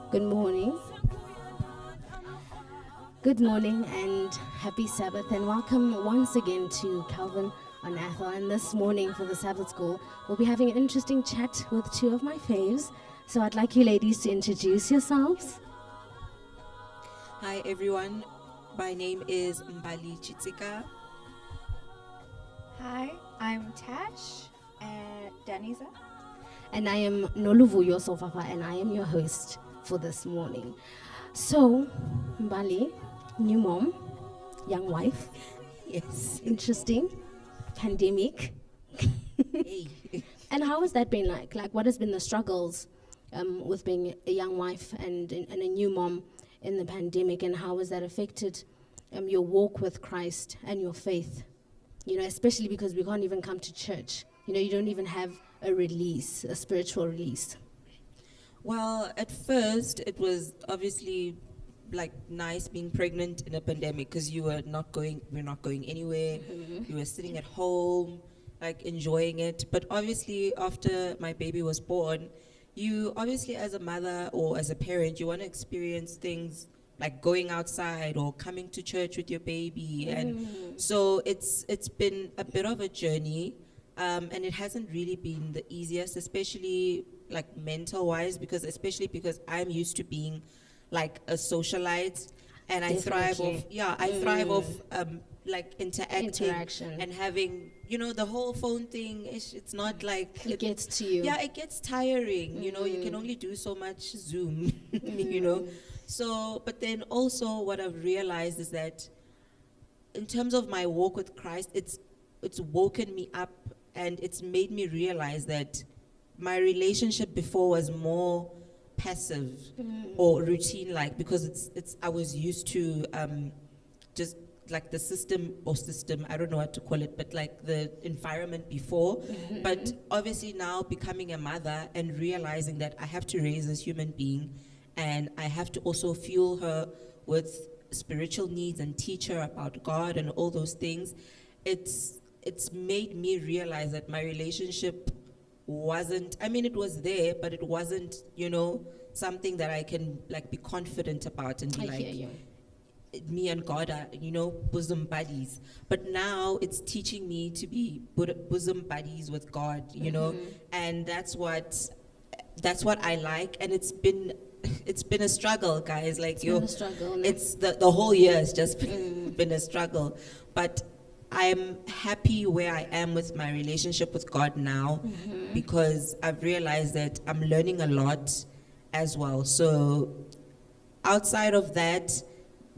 Good morning. Good morning and happy Sabbath, and welcome once again to Calvin on Athol. And this morning for the Sabbath School, we'll be having an interesting chat with two of my faves. So I'd like you ladies to introduce yourselves. Hi everyone, my name is Mbali Chitika. Hi, I'm Tash and Daniza. And I am Noluvuyo Sofafa, and I am your host for this morning. So, Mbali, new mom, young wife. Yes. Interesting. Pandemic. Hey. And how has that been like? Like, what has been the struggles with being a young wife and a new mom in the pandemic, and how has that affected your walk with Christ and your faith? You know, especially because we can't even come to church. You know, you don't even have a release, a spiritual release. Well, at first it was obviously like nice being pregnant in a pandemic because we're not going anywhere. You were sitting at home, like enjoying it. But obviously after my baby was born, you obviously as a mother or as a parent, you want to experience things like going outside or coming to church with your baby. And so it's been a bit of a journey. And it hasn't really been the easiest, especially like mental wise, because I'm used to being like a socialite, and I thrive off like interaction and having, you know, the whole phone thing. It's not like It gets to you. Yeah, it gets tiring. You know, you can only do so much Zoom. You know, so but then also what I've realized is that in terms of my walk with Christ, it's woken me up. And it's made me realize that my relationship before was more passive or routine-like, because I was used to just like the system, I don't know what to call it, but like the environment before. But obviously now becoming a mother and realizing that I have to raise this human being, and I have to also fuel her with spiritual needs and teach her about God and all those things. It's made me realize that my relationship wasn't, I mean, it was there, but it wasn't, you know, something that I can like be confident about and be me and God are, you know, bosom buddies. But now it's teaching me to be bosom buddies with God, you know, and that's what I like. And it's been a struggle, guys. Like it's the whole year has just been a struggle, but I'm happy where I am with my relationship with God now, because I've realized that I'm learning a lot as well. So outside of that,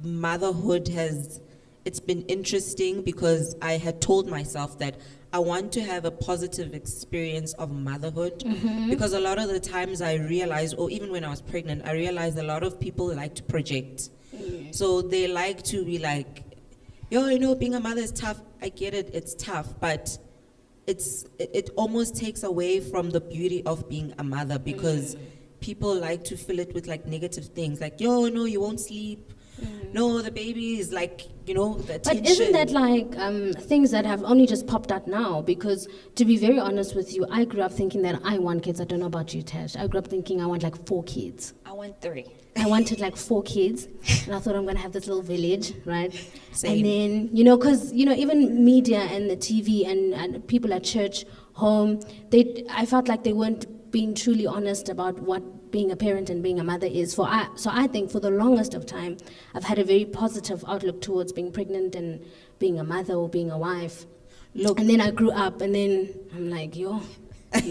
motherhood it's been interesting, because I had told myself that I want to have a positive experience of motherhood, because a lot of the times I realized, or even when I was pregnant, I realized a lot of people like to project. So they like to be like, yo, you know, being a mother is tough. I get it, it's tough, but it almost takes away from the beauty of being a mother, because people like to fill it with like negative things, like, yo, no, you won't sleep. No, the baby is like, you know, the attention. But isn't that like things that have only just popped out now? Because to be very honest with you, I grew up thinking that I want kids. I don't know about you, Tash. I grew up thinking I want like 4 kids. I want 3. I wanted like 4 kids, and I thought I'm gonna have this little village, right? Same. And then, you know, because, you know, even media and the TV and people at church, home, I felt like they weren't being truly honest about what being a parent and being a mother is. So I think for the longest of time, I've had a very positive outlook towards being pregnant and being a mother or being a wife. Look, And then I grew up, and then I'm like, yo. That's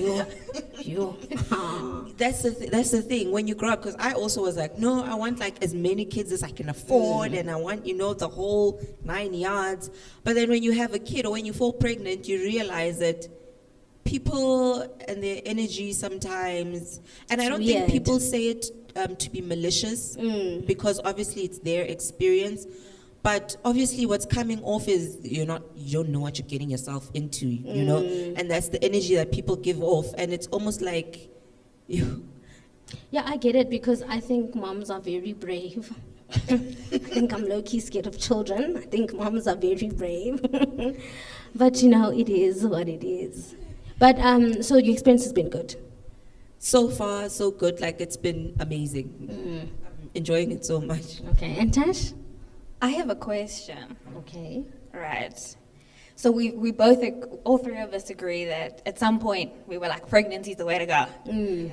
the thing when you grow up, because I also was like, no, I want like as many kids as I can afford, and I want, you know, the whole 9 yards. But then when you have a kid or when you fall pregnant, you realize that people and their energy sometimes, and I don't think people say it to be malicious, because obviously it's their experience. But obviously what's coming off is you don't know what you're getting yourself into, you know, and that's the energy that people give off, and it's almost like Yeah, I get it, because I think moms are very brave. I think I'm low-key scared of children. I think moms are very brave. But, you know, it is what it is. But, so your experience has been good. so far, so good. Like, it's been amazing. I'm enjoying it so much. Okay, and Tash? I have a question. Okay. Right. So we both, all three of us agree that at some point we were like, pregnancy is the way to go.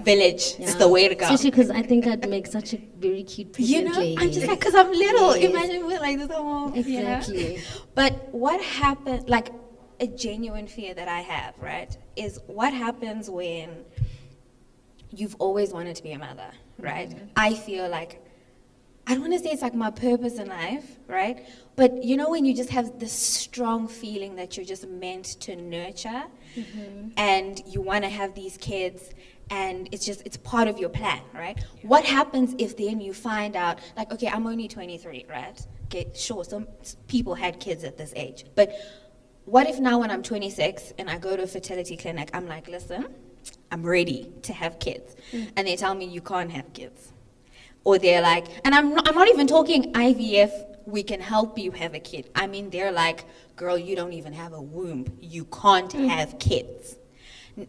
Village is the way to go. Especially because I think I'd make such a very cute pregnant lady. I'm just like, because I'm little. Yes. Imagine we're like this whole, Exactly. But what happened, like a genuine fear that I have, right, is what happens when you've always wanted to be a mother, right? I feel like, I don't want to say it's like my purpose in life, right? But you know when you just have this strong feeling that you're just meant to nurture and you want to have these kids and it's part of your plan, right? What happens if then you find out, like, okay, I'm only 23, right? Okay, sure, some people had kids at this age. But what if now when I'm 26 and I go to a fertility clinic, I'm like, listen, I'm ready to have kids. And they tell me you can't have kids. Or they're like, and I'm not even talking IVF, we can help you have a kid. I mean, they're like, girl, you don't even have a womb. You can't have kids.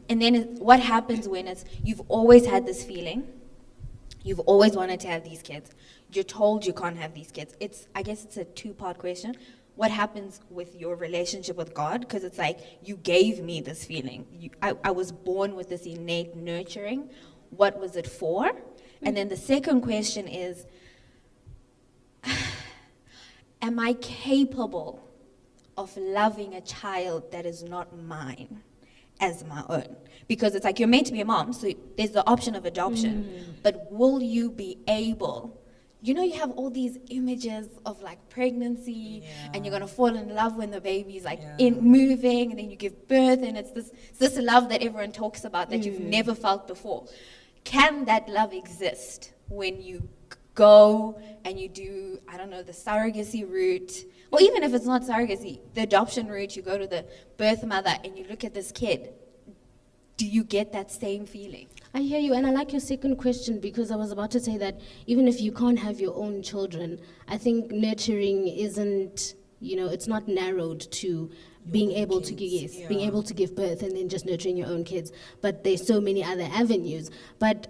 And then what happens when you've always had this feeling, you've always wanted to have these kids, you're told you can't have these kids. I guess it's a two-part question. What happens with your relationship with God? Because it's like, you gave me this feeling. I was born with this innate nurturing. What was it for? And then the second question is, am I capable of loving a child that is not mine as my own? Because it's like, you're meant to be a mom, so there's the option of adoption. But will you be able, you have all these images of like pregnancy and you're gonna fall in love when the baby's like in moving and then you give birth and it's this love that everyone talks about that you've never felt before. Can that love exist when you go and you do, I don't know, the surrogacy route, or even if it's not surrogacy, the adoption route, you go to the birth mother and you look at this kid, do you get that same feeling? I hear you, and I like your second question because I was about to say that even if you can't have your own children, I think nurturing isn't, it's not narrowed to being able to being able to give birth and then just nurturing your own kids. But there's so many other avenues. But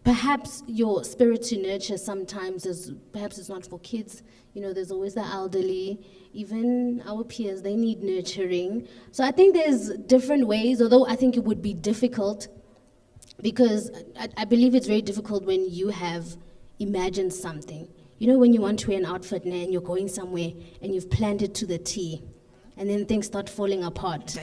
perhaps your spirit to nurture sometimes perhaps it's not for kids. There's always the elderly, even our peers, they need nurturing. So I think there's different ways, although I think it would be difficult because I believe it's very difficult when you have imagined something. When you want to wear an outfit and you're going somewhere and you've planned it to the T, and then things start falling apart.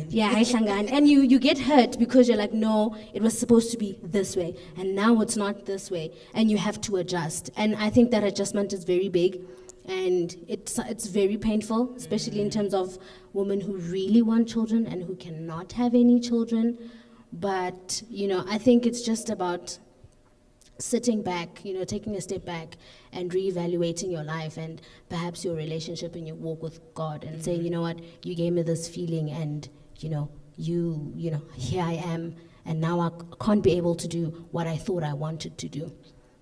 Yeah, and you get hurt because you're like, no, it was supposed to be this way, and now it's not this way, and you have to adjust. And I think that adjustment is very big, and it's very painful, especially in terms of women who really want children and who cannot have any children. But I think it's just about sitting back, taking a step back and reevaluating your life and perhaps your relationship and your walk with God and saying, you know what, you gave me this feeling and, here I am and now I can't be able to do what I thought I wanted to do,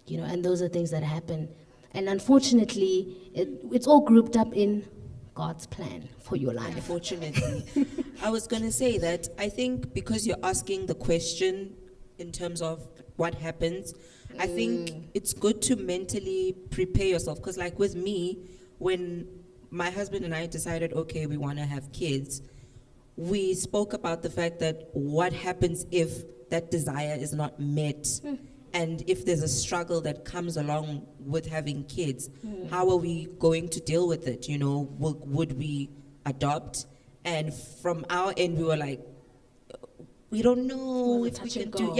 and those are things that happen. And unfortunately, it's all grouped up in God's plan for your life. Unfortunately. I was going to say that I think because you're asking the question in terms of what happens, I think it's good to mentally prepare yourself. Because like with me, when my husband and I decided, okay, we want to have kids, we spoke about the fact that what happens if that desire is not met and if there's a struggle that comes along with having kids, how are we going to deal with it? Would we adopt? And from our end, we were like, we don't know if we can do,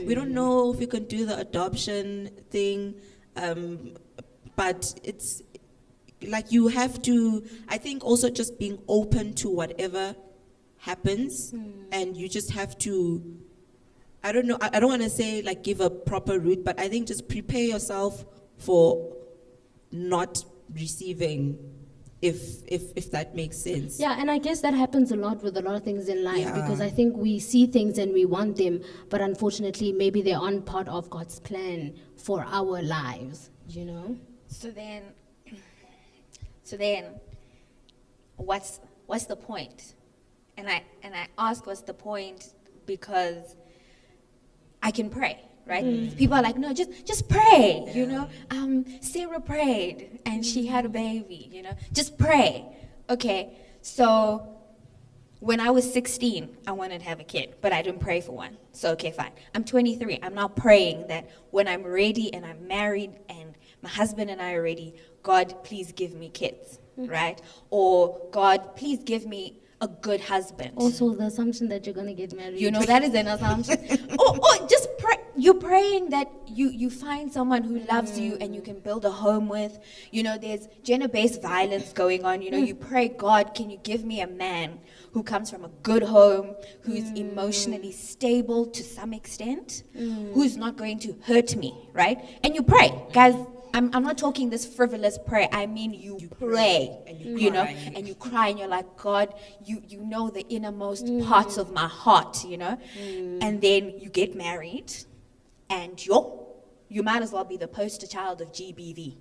we don't know if we can do the adoption thing. But it's like you have to, I think also just being open to whatever happens and you just have to, I don't know, I don't want to say like give a proper route, but I think just prepare yourself for not receiving if that makes sense. Yeah, and I guess that happens a lot with a lot of things in life because I think we see things and we want them, but unfortunately maybe they aren't part of God's plan for our lives, So then what's the point? And I ask what's the point because I can pray, right? People are like, no, just pray, you know. Sarah prayed and she had a baby, you know. Just pray. Okay, so when I was 16, I wanted to have a kid, but I didn't pray for one. So, okay, fine. I'm 23. I'm not praying that when I'm ready and I'm married and my husband and I are ready, God, please give me kids, right? Or God, please give me a good husband. Also, the assumption that you're going to get married. You know, that is an assumption. or just pray. You're praying that you find someone who loves you and you can build a home with. You know, there's gender-based violence going on. You know, you pray, God, can you give me a man who comes from a good home, who's emotionally stable to some extent, who's not going to hurt me, right? And you pray. Guys, I'm not talking this frivolous prayer. I mean you pray, and you know, and you cry and you're like, God, you know the innermost parts of my heart, you know. And then you get married and you might as well be the poster child of GBV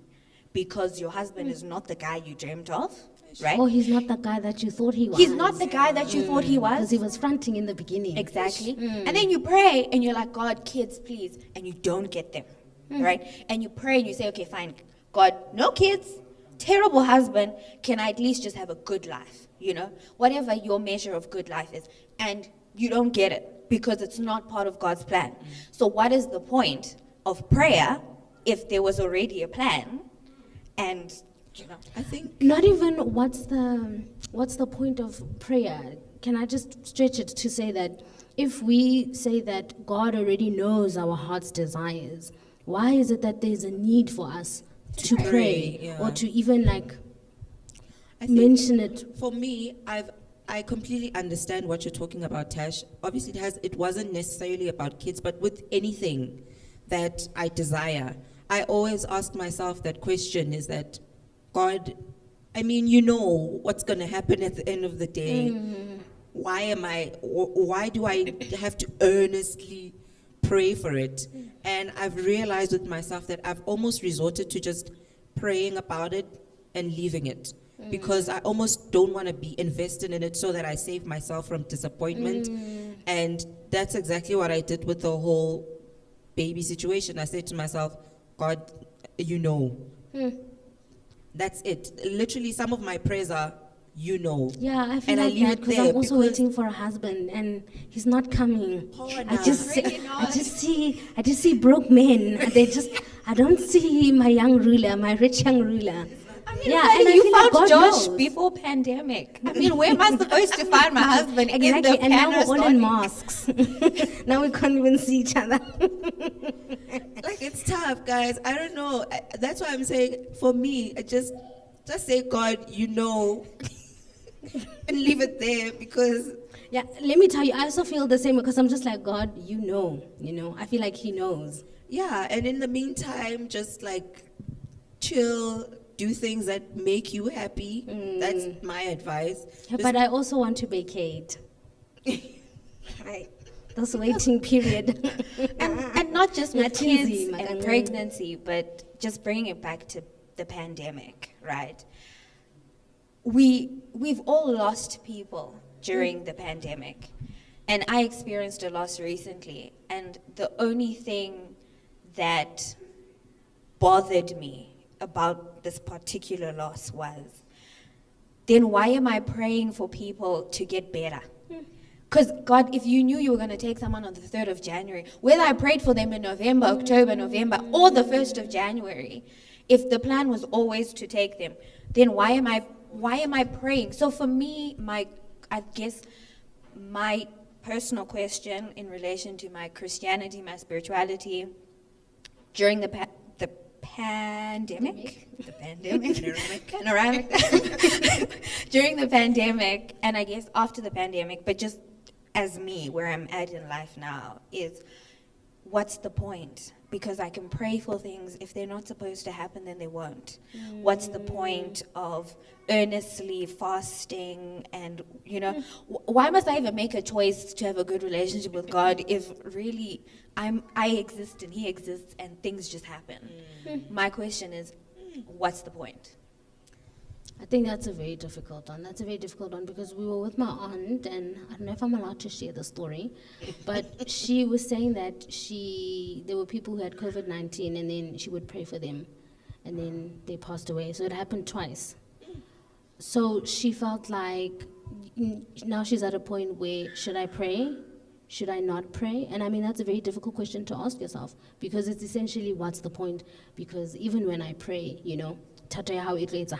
because your husband is not the guy you dreamt of, right? Or he's not the guy that you thought he was. He's not the guy that you thought he was. Because he was fronting in the beginning. Exactly. And then you pray and you're like, God, kids, please. And you don't get them, right? And you pray and you say, okay, fine. God, no kids, terrible husband. Can I at least just have a good life? You know, whatever your measure of good life is. And you don't get it because it's not part of God's plan. So what is the point of prayer if there was already a plan? And, you know, I think Not even what's the point of prayer. Can I just stretch it to say that if we say that God already knows our heart's desires, why is it that there's a need for us to pray or to even like I think mention it? for me, I completely understand what you're talking about, Tash. Obviously, it wasn't necessarily about kids, but with anything that I desire, I always ask myself that question: is that God? I mean, you know what's going to happen at the end of the day. Why do I have to earnestly pray for it? And I've realized with myself that I've almost resorted to just praying about it and leaving it. Because I almost don't want to be invested in it so that I save myself from disappointment. And that's exactly what I did with the whole baby situation. I said to myself, God, you know. That's it. Literally, some of my prayers are, you know. Yeah, I feel And I like leave that it because there I'm also because- waiting for a husband and he's not coming. Oh, I no. just Really not. I just see broke men. I don't see my young ruler, my rich young ruler. I mean, Yeah, buddy, and I you feel like found God Josh knows. before pandemic. I mean, where am I supposed to find my husband? In Exactly, the and now we're all in Panoramic? masks. Now we can't even see each other. Like, it's tough, guys. I don't know. That's why I'm saying, for me, I just say, God, you know, and leave it there because Yeah, let me tell you, I also feel the same because I'm just like, God, you know. I feel like he knows. yeah, and in the meantime, just like chill, do things that make you happy. That's my advice. Yeah, Just- but I also want to vacate. Right. This waiting period. And not just with Not kids easy, and Makanya. pregnancy, but just bringing it back to the pandemic, right? We've all lost people during the pandemic. And I experienced a loss recently. And the only thing that bothered me about this particular loss was, then why am I praying for people to get better? Because God, if you knew you were going to take someone on the 3rd of January, whether I prayed for them in November, October, November, or the 1st of January, if the plan was always to take them, then why am I praying? So for me, I guess my personal question in relation to my Christianity, my spirituality, during the pandemic, panoramic, during the pandemic, and I guess after the pandemic, but just as me, where I'm at in life now, is what's the point? Because I can pray for things. If they're not supposed to happen, then they won't. What's the point of earnestly fasting and, why must I even make a choice to have a good relationship with God if really I exist and he exists and things just happen? My question is, what's the point? I think that's a very difficult one. That's a very difficult one because we were with my aunt, and I don't know if I'm allowed to share the story, but she was saying that there were people who had COVID-19, and then she would pray for them, and then they passed away. So it happened twice. So she felt like now she's at a point where, should I pray? Should I not pray? And I mean, that's a very difficult question to ask yourself, because it's essentially, what's the point? Because even when I pray, how it rates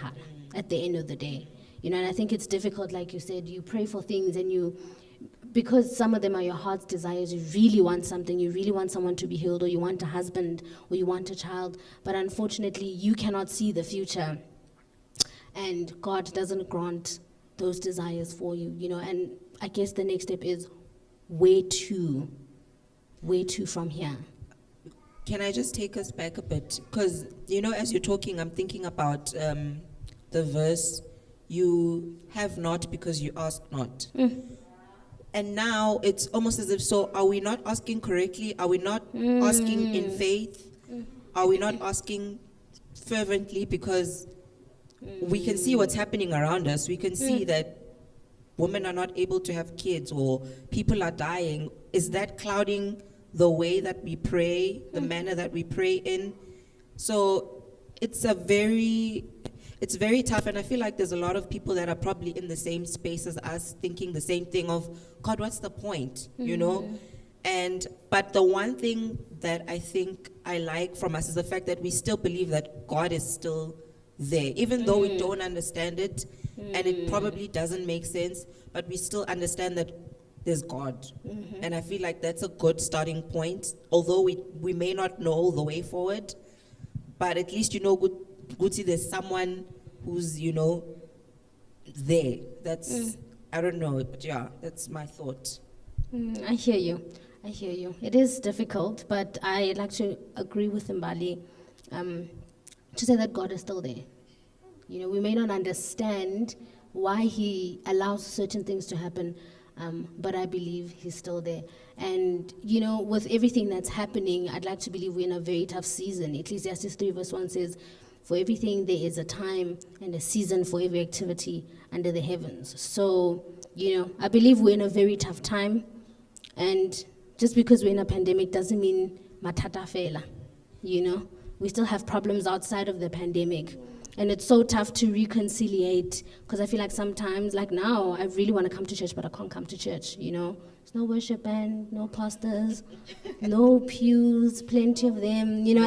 at the end of the day, and I think it's difficult, like you said, you pray for things, and because some of them are your heart's desires, you really want something, you really want someone to be healed, or you want a husband, or you want a child, but unfortunately you cannot see the future, and God doesn't grant those desires for you, and I guess the next step is, where to from here? Can I just take us back a bit? Because, as you're talking, I'm thinking about the verse, you have not because you ask not. And now it's almost as if, so are we not asking correctly? Are we not asking in faith? Are we not asking fervently? Because we can see what's happening around us. We can see that women are not able to have kids, or people are dying. Is that clouding the way that we pray, the manner that we pray in? So it's very tough, and I feel like there's a lot of people that are probably in the same space as us, thinking the same thing of, God, what's the point, But the one thing that I think I like from us is the fact that we still believe that God is still there, even though we don't understand it, and it probably doesn't make sense, but we still understand that there's God. And I feel like that's a good starting point, although we may not know the way forward, but at least Guti, there's someone who's, there. That's, I don't know, but yeah, that's my thought. I hear you. It is difficult, but I like to agree with Mbali to say that God is still there. We may not understand why he allows certain things to happen, but I believe he's still there. And, with everything that's happening, I'd like to believe we're in a very tough season. Ecclesiastes 3 verse 1 says, for everything there is a time and a season for every activity under the heavens. So, I believe we're in a very tough time. And just because we're in a pandemic doesn't mean matata fela, We still have problems outside of the pandemic. And it's so tough to reconciliate, because I feel like sometimes, like now, I really want to come to church, but I can't come to church, There's no worship band, no pastors, no pews, plenty of them, and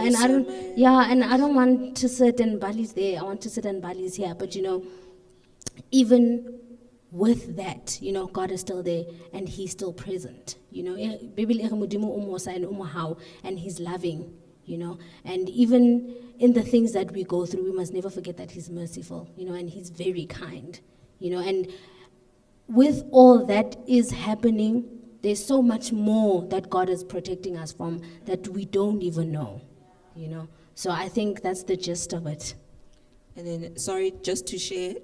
I don't want to sit in Bali's there. I want to sit in Bali's here. But, even with that, God is still there, and he's still present, and he's loving, and even in the things that we go through, we must never forget that he's merciful, and he's very kind, and with all that is happening, there's so much more that God is protecting us from that we don't even know, So I think that's the gist of it. And then, sorry, just to share,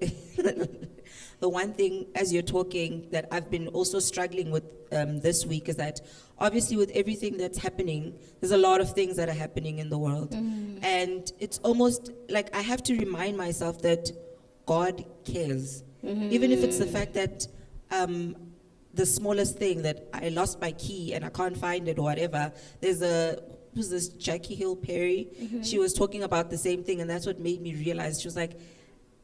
the one thing as you're talking that I've been also struggling with this week is that obviously with everything that's happening, there's a lot of things that are happening in the world. And it's almost like I have to remind myself that God cares. Even if it's the fact that the smallest thing, that I lost my key and I can't find it or whatever, who's this, Jackie Hill Perry? She was talking about the same thing, and that's what made me realize. She was like,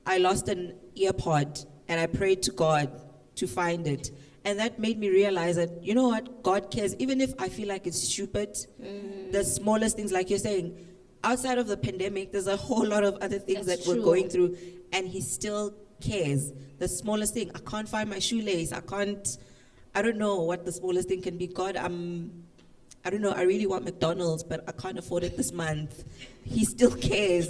I lost an earpod and I prayed to God to find it. And that made me realize that, you know what, God cares. Even if I feel like it's stupid, the smallest things, like you're saying, outside of the pandemic, there's a whole lot of other things that we're going through, and he still cares. The smallest thing, I can't find my shoelace, I don't know what the smallest thing can be. God, I don't know, I really want McDonald's, but I can't afford it this month. He still cares,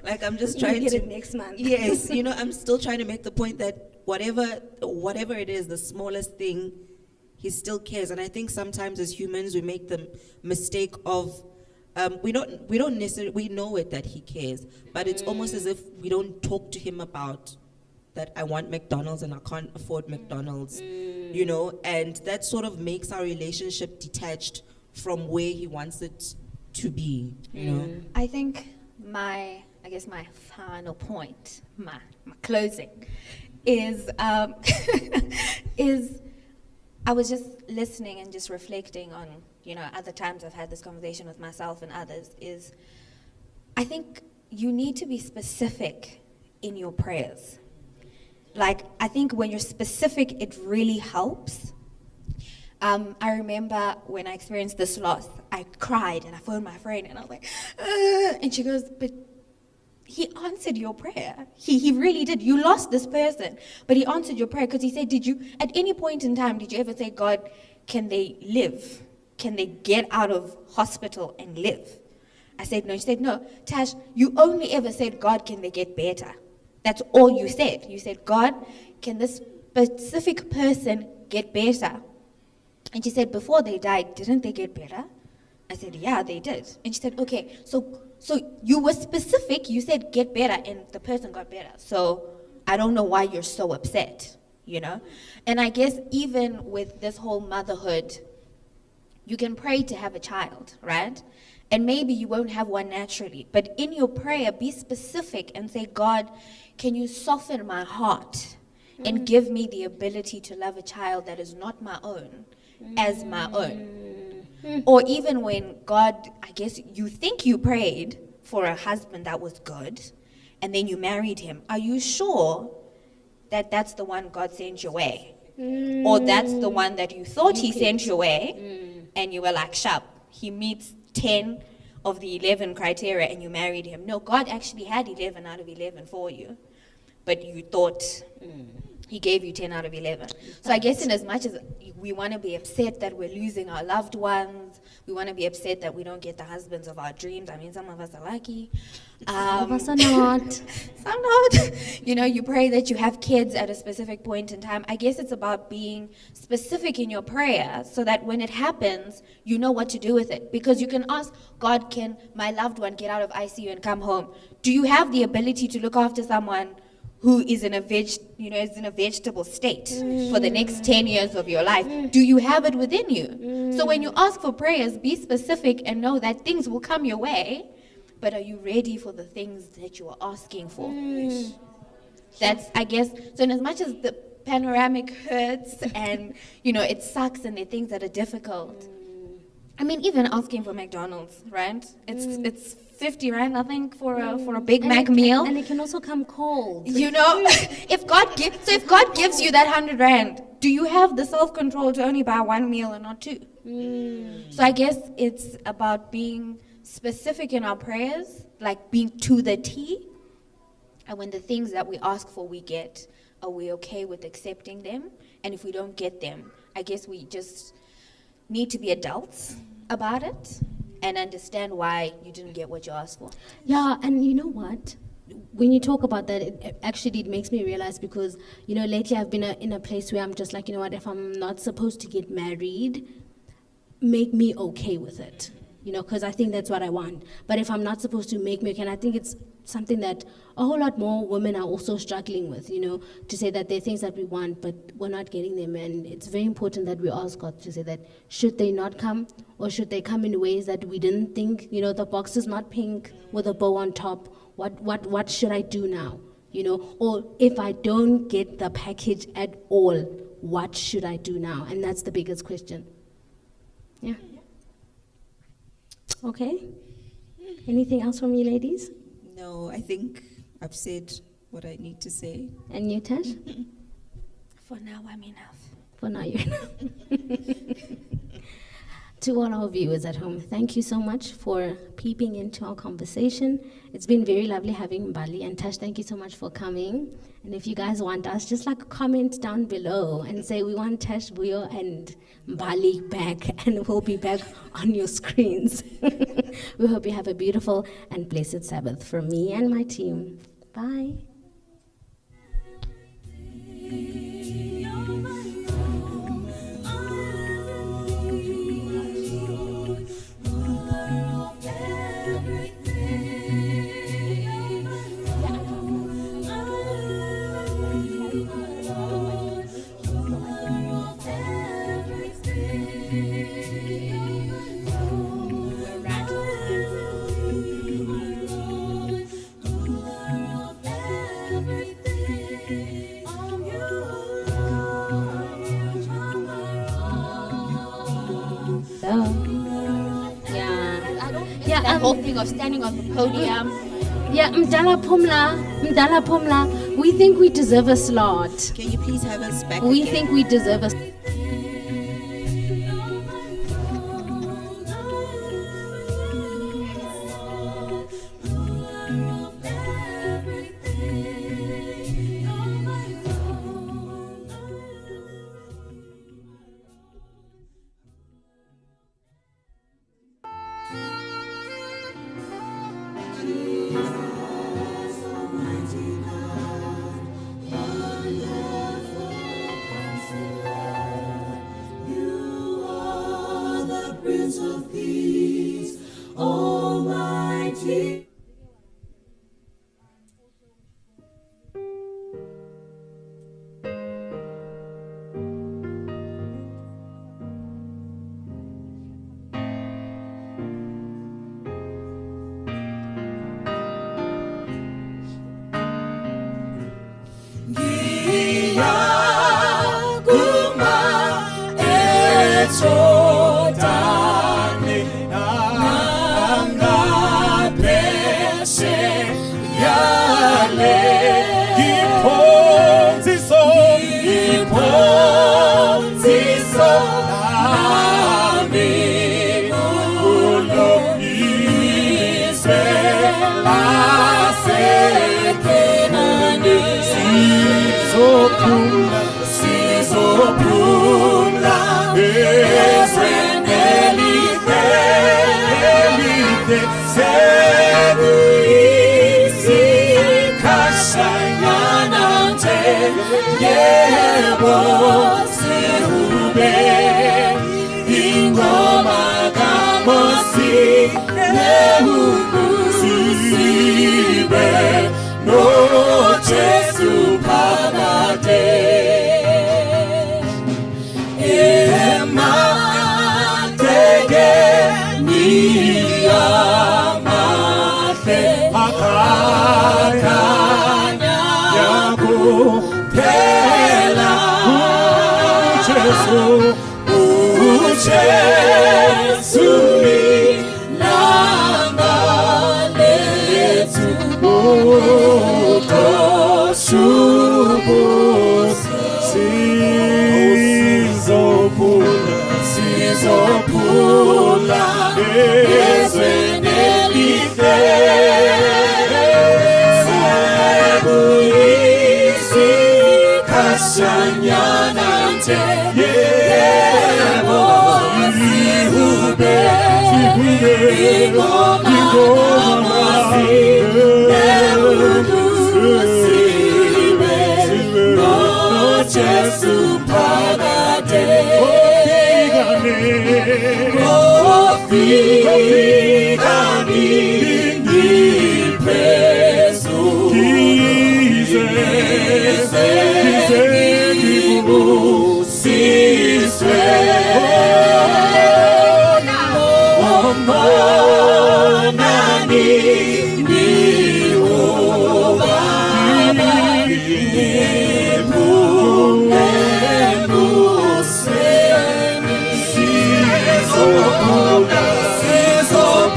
like I'm just trying to get it next month. Yes, I'm still trying to make the point that whatever it is, the smallest thing, he still cares. And I think sometimes as humans, we make the mistake of, we don't necessarily, we know it that he cares, but it's almost as if we don't talk to him about that I want McDonald's and I can't afford McDonald's, and that sort of makes our relationship detached from where he wants it to be, I think my I guess my final point, my closing, is is I was just listening and just reflecting on, other times I've had this conversation with myself and others, is I think you need to be specific in your prayers. Like, I think when you're specific, it really helps. I remember when I experienced this loss, I cried and I phoned my friend and I was like, and she goes, but he answered your prayer. He really did. You lost this person, but he answered your prayer, because he said, at any point in time, did you ever say, God, can they live? Can they get out of hospital and live? I said, no. She said, no, Tash, you only ever said, God, can they get better? That's all you said. You said, God, can this specific person get better? And she said, before they died, didn't they get better? I said, yeah, they did. And she said, okay, so you were specific, you said get better, and the person got better. So I don't know why you're so upset, And I guess even with this whole motherhood, you can pray to have a child, right? And maybe you won't have one naturally, but in your prayer, be specific and say, God, can you soften my heart and give me the ability to love a child that is not my own as my own? Or even when God, I guess you think you prayed for a husband that was good, and then you married him. Are you sure that that's the one God sent your way? Or that's the one that you thought he sent your way, and you were like, sharp, he meets 10 of the 11 criteria and you married him. No, God actually had 11 out of 11 for you, but you thought he gave you 10 out of 11. So I guess in as much as we want to be upset that we're losing our loved ones, we want to be upset that we don't get the husbands of our dreams. I mean, some of us are lucky. Some of us are not. Some not. You pray that you have kids at a specific point in time. I guess it's about being specific in your prayer so that when it happens, you know what to do with it. Because you can ask, God, can my loved one get out of ICU and come home? Do you have the ability to look after someone who is in a vegetable state for the next 10 years of your life? Do you have it within you? So when you ask for prayers, be specific and know that things will come your way, but are you ready for the things that you are asking for? That's, I guess, so in as much as the panoramic hurts and, it sucks and the things that are difficult, I mean, even asking for McDonald's, right? It's 50 rand, I think, for a Big Mac meal. And it can also come cold. If God gives you that 100 rand, do you have the self-control to only buy one meal and not two? So I guess it's about being specific in our prayers, like being to the T. And when the things that we ask for we get, are we okay with accepting them? And if we don't get them, I guess we just need to be adults about it and understand why you didn't get what you asked for. Yeah, and you know what? When you talk about that, it makes me realize, because, lately I've been in a place where I'm just like, if I'm not supposed to get married, make me okay with it. Because I think that's what I want. But if I'm not supposed to, make me okay. And I think it's something that a whole lot more women are also struggling with, to say that there are things that we want, but we're not getting them. And it's very important that we ask God to say that, should they not come, or should they come in ways that we didn't think, the box is not pink with a bow on top. What should I do now? Or if I don't get the package at all, what should I do now? And that's the biggest question. Yeah. Okay. Anything else from you ladies? No, I think I've said what I need to say. And you, Tash? For now, I'm enough. For now, you're enough. To all our viewers at home, thank you so much for peeping into our conversation. It's been very lovely having Mbali. And Tash, thank you so much for coming. And if you guys want us, just comment down below and say, we want Tash, Buyo, and Mbali back, and we'll be back on your screens. We hope you have a beautiful and blessed Sabbath from me and my team. Bye. that whole thing of standing on the podium. Yeah, Mdala Pumla, we think we deserve a slot. Can you please have us back We again? think we deserve a Prince of Peace, Almighty.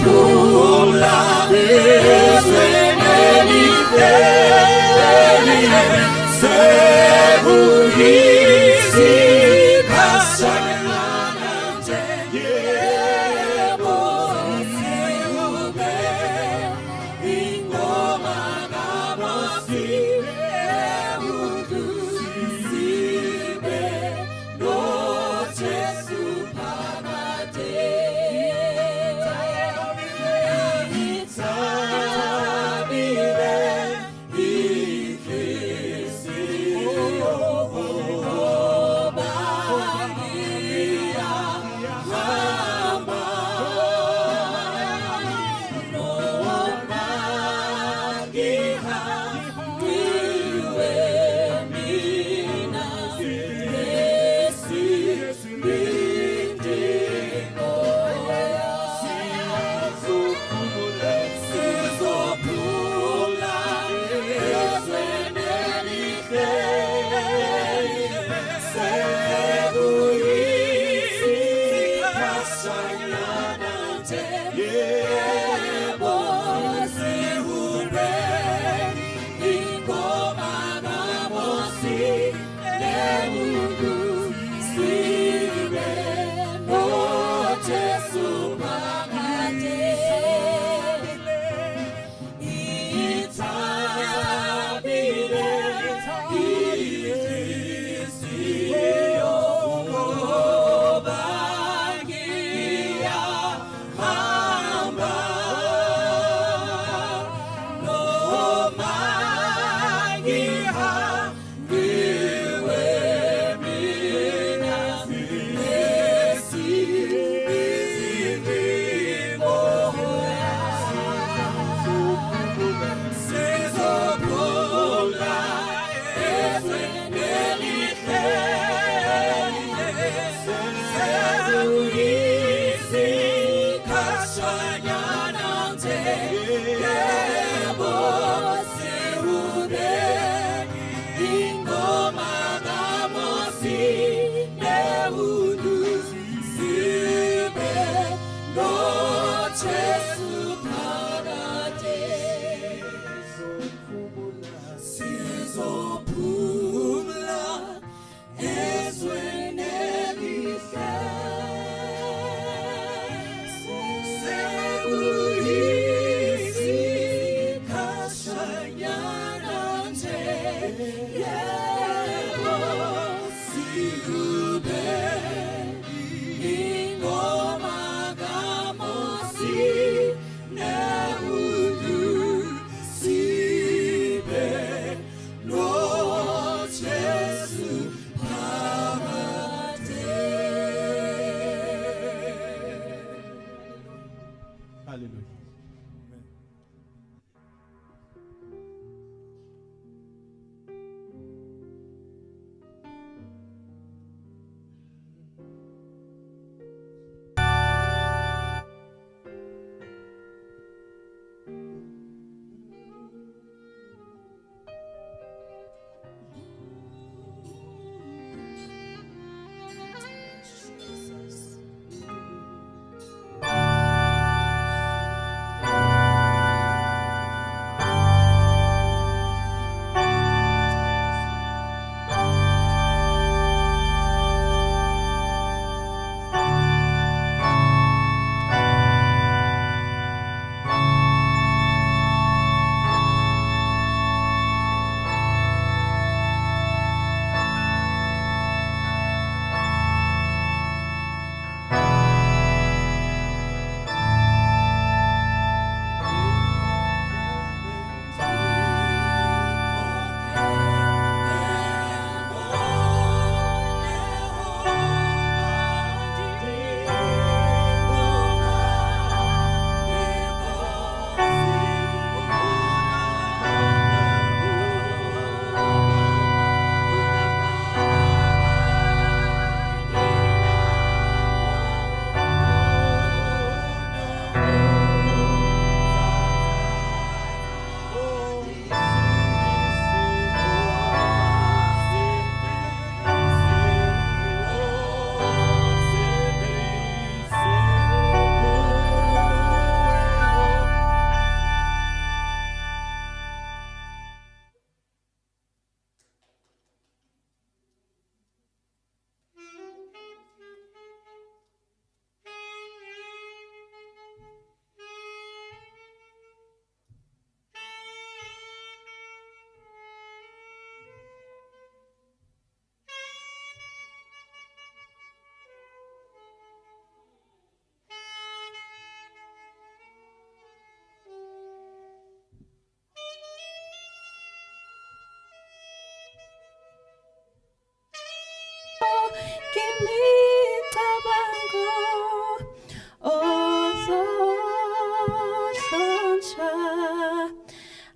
Pula,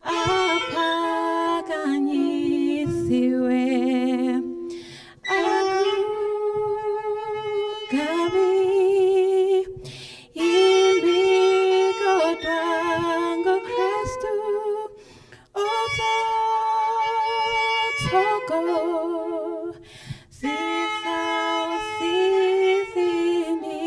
aphakanyisiwe akukabi imikodwa ngoKristu ozothoko sisawusizini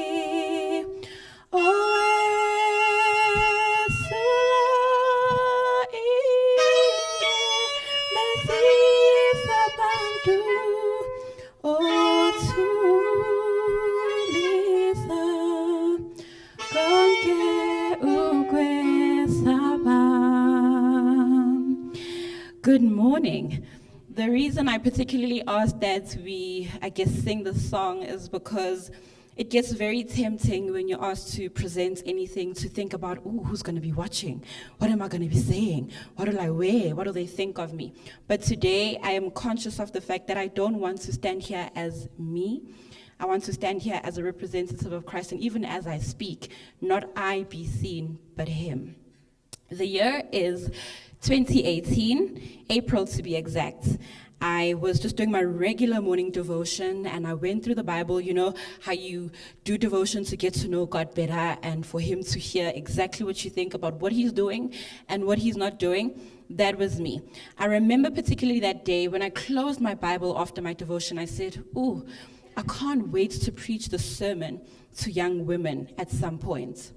Good morning. The reason I particularly asked that we, sing this song is because it gets very tempting when you're asked to present anything to think about, who's going to be watching? What am I going to be saying? What will I wear? What do they think of me? But today I am conscious of the fact that I don't want to stand here as me. I want to stand here as a representative of Christ, and even as I speak, not I be seen, but him. The year is 2018, April to be exact. I was just doing my regular morning devotion, and I went through the Bible. You know how you do devotion to get to know God better and for him to hear exactly what you think about what he's doing and what he's not doing. That was me. I remember particularly that day when I closed my Bible after my devotion, I said, I can't wait to preach the sermon to young women at some point.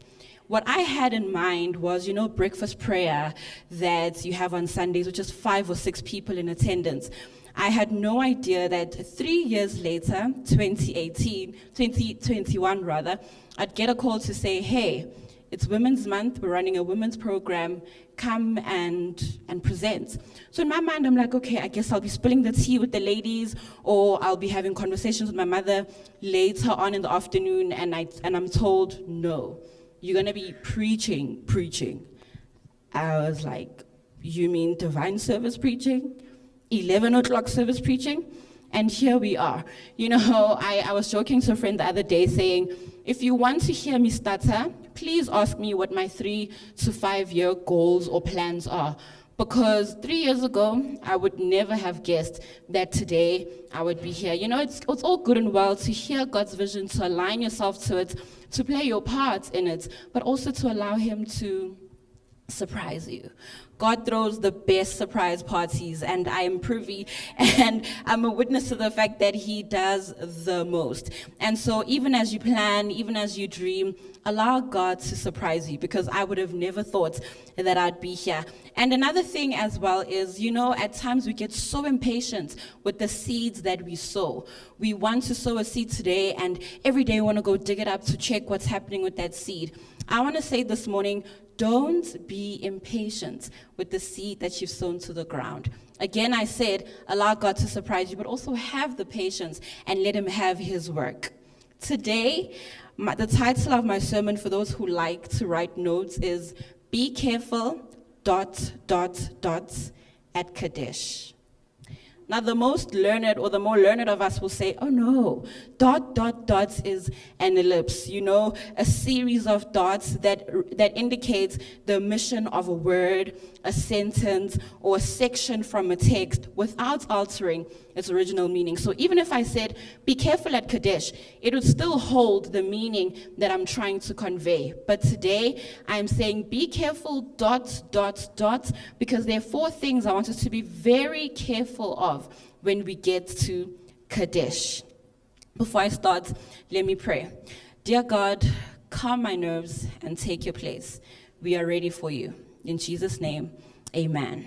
What I had in mind was, breakfast prayer that you have on Sundays, which is 5 or 6 people in attendance. I had no idea that 3 years later, 2021 rather, I'd get a call to say, hey, it's Women's Month, we're running a women's program, come and present. So in my mind, I'm like, okay, I guess I'll be spilling the tea with the ladies, or I'll be having conversations with my mother later on in the afternoon, and I'm told, no. You're going to be preaching. I was like, you mean divine service preaching? 11 o'clock service preaching? And here we are. I was joking to a friend the other day saying, if you want to hear me stutter, please ask me what my 3 to 5 year goals or plans are. Because 3 years ago, I would never have guessed that today I would be here. It's all good and well to hear God's vision, to align yourself to it, to play your part in it, but also to allow him to surprise you. God throws the best surprise parties, and I am privy and I'm a witness to the fact that he does the most. And so even as you plan, even as you dream, allow God to surprise you, because I would have never thought that I'd be here. And another thing as well is, at times we get so impatient with the seeds that we sow. We want to sow a seed today, and every day we want to go dig it up to check what's happening with that seed. I want to say this morning, don't be impatient with the seed that you've sown to the ground. Again, I said, allow God to surprise you, but also have the patience and let him have his work. Today, the title of my sermon, for those who like to write notes, is Be Careful, ... at Kadesh. Now, the most learned or the more learned of us will say, oh no, ... is an ellipse, a series of dots that indicates the omission of a word, a sentence, or a section from a text without altering its original meaning. So even if I said, be careful at Kadesh, it would still hold the meaning that I'm trying to convey. But today, I'm saying, be careful, ... because there are 4 things I want us to be very careful of when we get to Kadesh. Before I start, let me pray. Dear God, calm my nerves and take your place. We are ready for you. In Jesus' name, amen.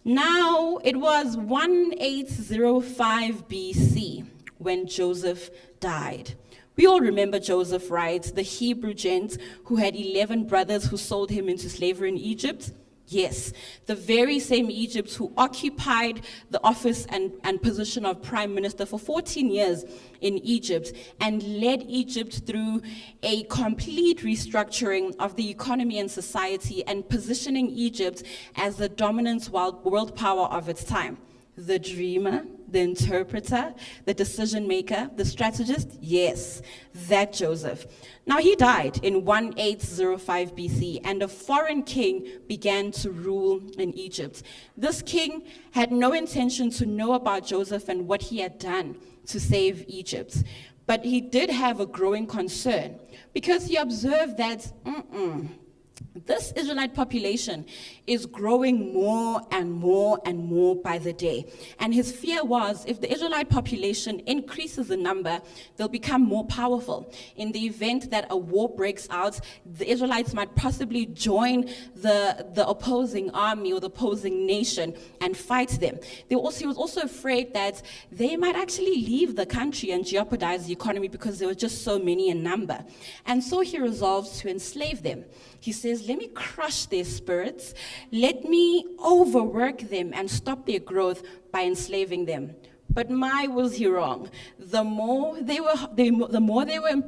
Now, it was 1805 BC when Joseph died. We all remember Joseph, right? The Hebrew gent who had 11 brothers who sold him into slavery in Egypt. Yes, the very same Egypt who occupied the office and position of prime minister for 14 years in Egypt and led Egypt through a complete restructuring of the economy and society and positioning Egypt as the dominant world power of its time. The dreamer, the interpreter, the decision maker, the strategist? Yes, that Joseph. Now he died in 1805 BC, and a foreign king began to rule in Egypt. This king had no intention to know about Joseph and what he had done to save Egypt. But he did have a growing concern because he observed that this Israelite population is growing more and more and more by the day. And his fear was if the Israelite population increases in number, they'll become more powerful. In the event that a war breaks out, the Israelites might possibly join the opposing army or the opposing nation and fight them. He was also afraid that they might actually leave the country and jeopardize the economy because there were just so many in number. And so he resolves to enslave them. He says, let me crush their spirits, let me overwork them and stop their growth by enslaving them. But my was he wrong. The more they were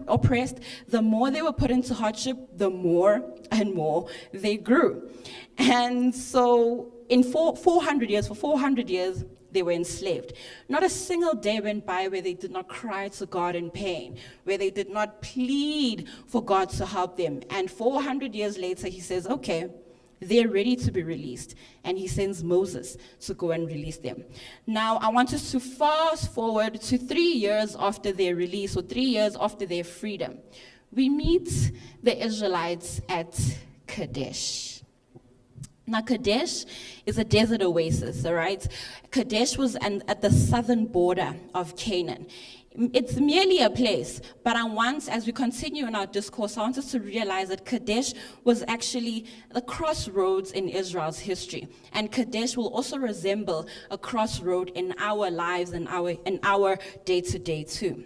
oppressed, the more they were put into hardship, the more and more they grew. And so in 400 years, they were enslaved. Not a single day went by where they did not cry to God in pain, where they did not plead for God to help them. And 400 years later, he says, okay, they're ready to be released. And he sends Moses to go and release them. Now, I want us to fast forward to 3 years after their release, or 3 years after their freedom. We meet the Israelites at Kadesh. Now, Kadesh is a desert oasis, all right? Kadesh was at the southern border of Canaan. It's merely a place, but as we continue in our discourse, I want us to realize that Kadesh was actually the crossroads in Israel's history. And Kadesh will also resemble a crossroad in our lives and in our day-to-day too.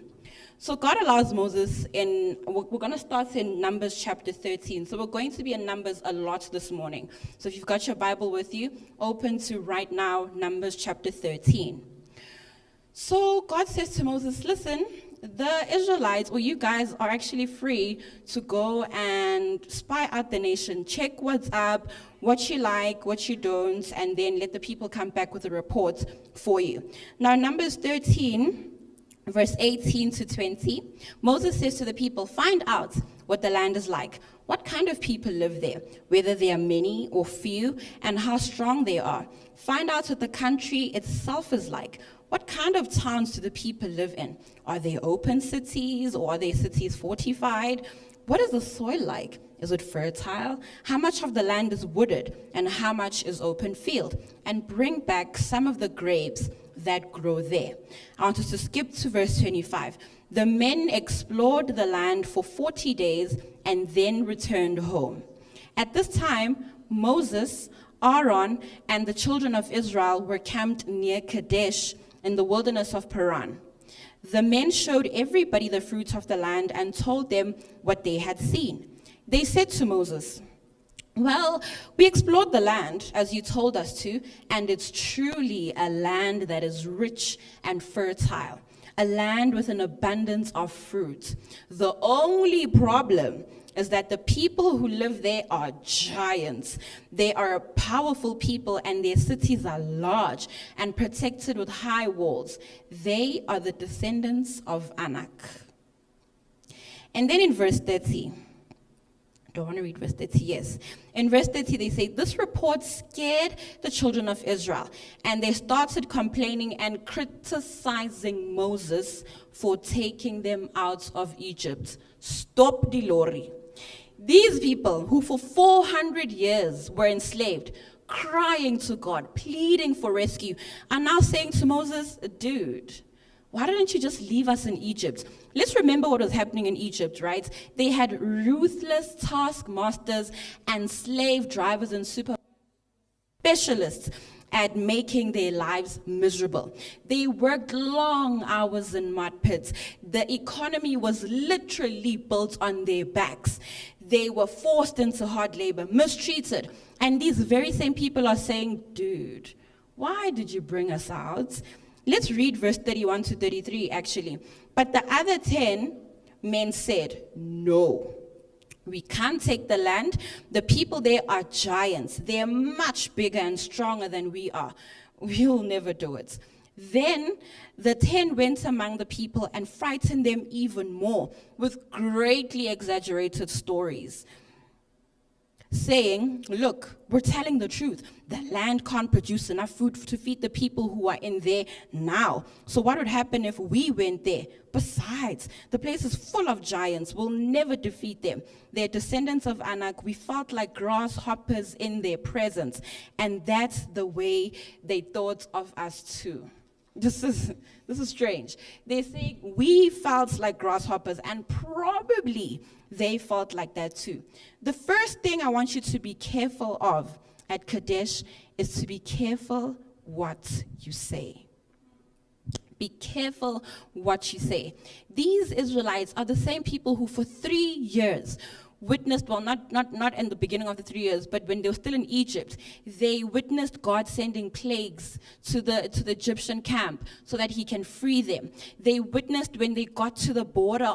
So God allows Moses we're going to start in Numbers chapter 13. So we're going to be in Numbers a lot this morning. So if you've got your Bible with you, open to right now, Numbers chapter 13. So God says to Moses, listen, the Israelites, or you guys are actually free to go and spy out the nation, check what's up, what you like, what you don't, and then let the people come back with a report for you. Now, Numbers 13, verse 18 to 20, Moses says to the people, find out what the land is like, what kind of people live there, whether they are many or few, and how strong they are. Find out what the country itself is like. What kind of towns do the people live in? Are they open cities, or are they cities fortified? What is the soil like? Is it fertile? How much of the land is wooded, and how much is open field? And bring back some of the grapes that grow there. I want us to skip to verse 25. The men explored the land for 40 days and then returned home. At this time, Moses, Aaron, and the children of Israel were camped near Kadesh in the wilderness of Paran. The men showed everybody the fruits of the land and told them what they had seen. They said to Moses, well, we explored the land as you told us to, and it's truly a land that is rich and fertile, a land with an abundance of fruit. The only problem is that the people who live there are giants. They are a powerful people, and their cities are large and protected with high walls. They are the descendants of Anak. And then in verse 30, I don't want to read verse 30, yes. In verse 30, they say, this report scared the children of Israel, and they started complaining and criticizing Moses for taking them out of Egypt. Stop the lorry. These people who for 400 years were enslaved, crying to God, pleading for rescue, are now saying to Moses, dude, why didn't you just leave us in Egypt? Let's remember what was happening in Egypt, right? They had ruthless taskmasters and slave drivers and super specialists at making their lives miserable. They worked long hours in mud pits. The economy was literally built on their backs. They were forced into hard labor, mistreated. And these very same people are saying, dude, why did you bring us out? Let's read verse 31 to 33, actually. But the other 10 men said, no, we can't take the land. The people there are giants. They're much bigger and stronger than we are. We'll never do it. Then the 10 went among the people and frightened them even more with greatly exaggerated stories, saying, look, we're telling the truth. The land can't produce enough food to feed the people who are in there now. So what would happen if we went there? Besides, the place is full of giants. We'll never defeat them. They're descendants of Anak. We felt like grasshoppers in their presence. And that's the way they thought of us too. This is strange. They say we felt like grasshoppers, and probably they felt like that too. The first thing I want you to be careful of at Kadesh is to be careful what you say. Be careful what you say. These Israelites are the same people who for 3 years witnessed, well, not in the beginning of the 3 years, but when they were still in Egypt, they witnessed God sending plagues to the Egyptian camp so that he can free them. They witnessed when they got to the border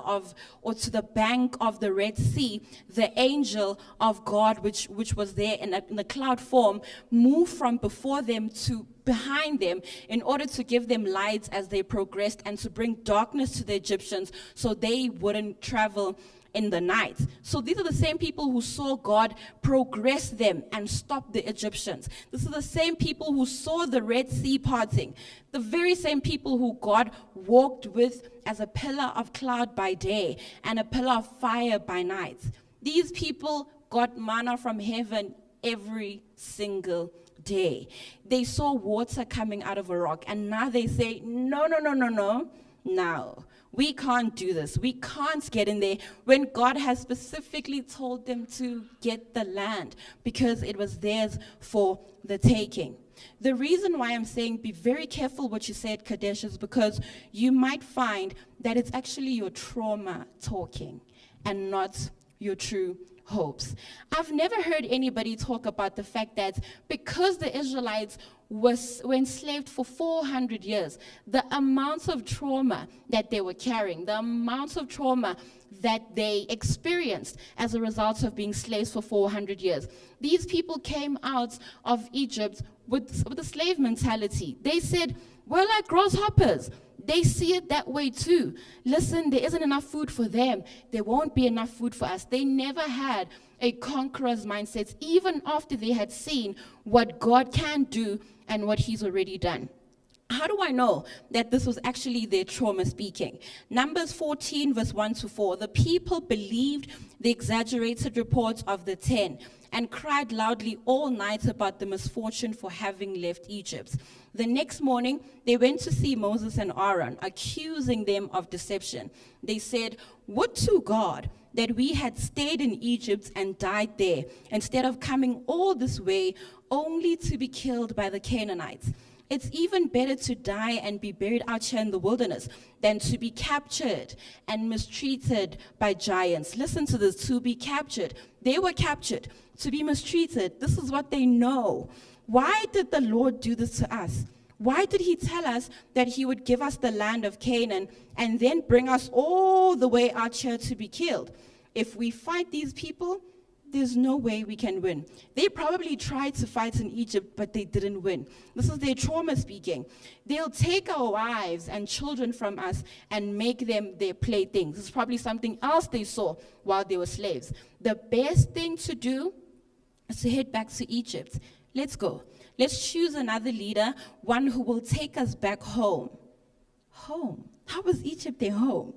or to the bank of the Red Sea, the angel of God, which was there in a cloud form, moved from before them to behind them in order to give them lights as they progressed and to bring darkness to the Egyptians so they wouldn't travel in the night. So these are the same people who saw God progress them and stop the Egyptians. This is the same people who saw the Red Sea parting. The very same people who God walked with as a pillar of cloud by day and a pillar of fire by night. These people got manna from heaven every single day. They saw water coming out of a rock, and now they say, no. We can't do this. We can't get in there when God has specifically told them to get the land because it was theirs for the taking. The reason why I'm saying be very careful what you say at Kadesh is because you might find that it's actually your trauma talking and not your true hopes. I've never heard anybody talk about the fact that because the Israelites were enslaved for 400 years, the amounts of trauma that they were carrying, the amounts of trauma that they experienced as a result of being slaves for 400 years. These people came out of Egypt with a slave mentality. They said, we're like grasshoppers. They see it that way too. Listen, there isn't enough food for them. There won't be enough food for us. They never had a conqueror's mindset, even after they had seen what God can do and what he's already done. How do I know that this was actually their trauma speaking? Numbers 14, verse 1-4. The people believed the exaggerated reports of the 10 and cried loudly all night about the misfortune for having left Egypt. The next morning, they went to see Moses and Aaron, accusing them of deception. They said, would to God that we had stayed in Egypt and died there, instead of coming all this way only to be killed by the Canaanites. It's even better to die and be buried out here in the wilderness than to be captured and mistreated by giants. Listen to this, to be captured. They were captured, to be mistreated. This is what they know. Why did the Lord do this to us? Why did he tell us that he would give us the land of Canaan and then bring us all the way out here to be killed? If we fight these people, there's no way we can win. They probably tried to fight in Egypt, but they didn't win. This is their trauma speaking. They'll take our wives and children from us and make them their playthings. This is probably something else they saw while they were slaves. The best thing to do is to head back to Egypt. Let's go. Let's choose another leader, one who will take us back home. Home? How was Egypt their home?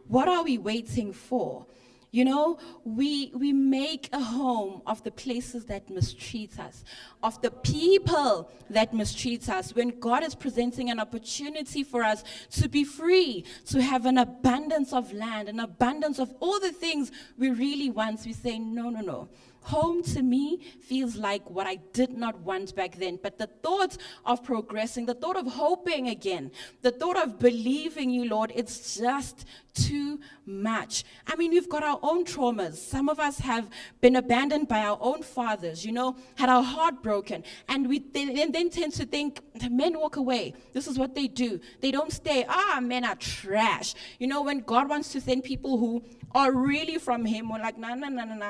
What are we waiting for? You know, we make a home of the places that mistreat us, of the people that mistreat us. When God is presenting an opportunity for us to be free, to have an abundance of land, an abundance of all the things we really want, we say, no. Home to me feels like what I did not want back then. But the thought of progressing, the thought of hoping again, the thought of believing you, Lord, it's just too much. I mean, we've got our own traumas. Some of us have been abandoned by our own fathers, had our heart broken. And we then tend to think, men walk away. This is what they do. They don't stay. Men are trash. When God wants to send people who are really from him, we're like, no, I'm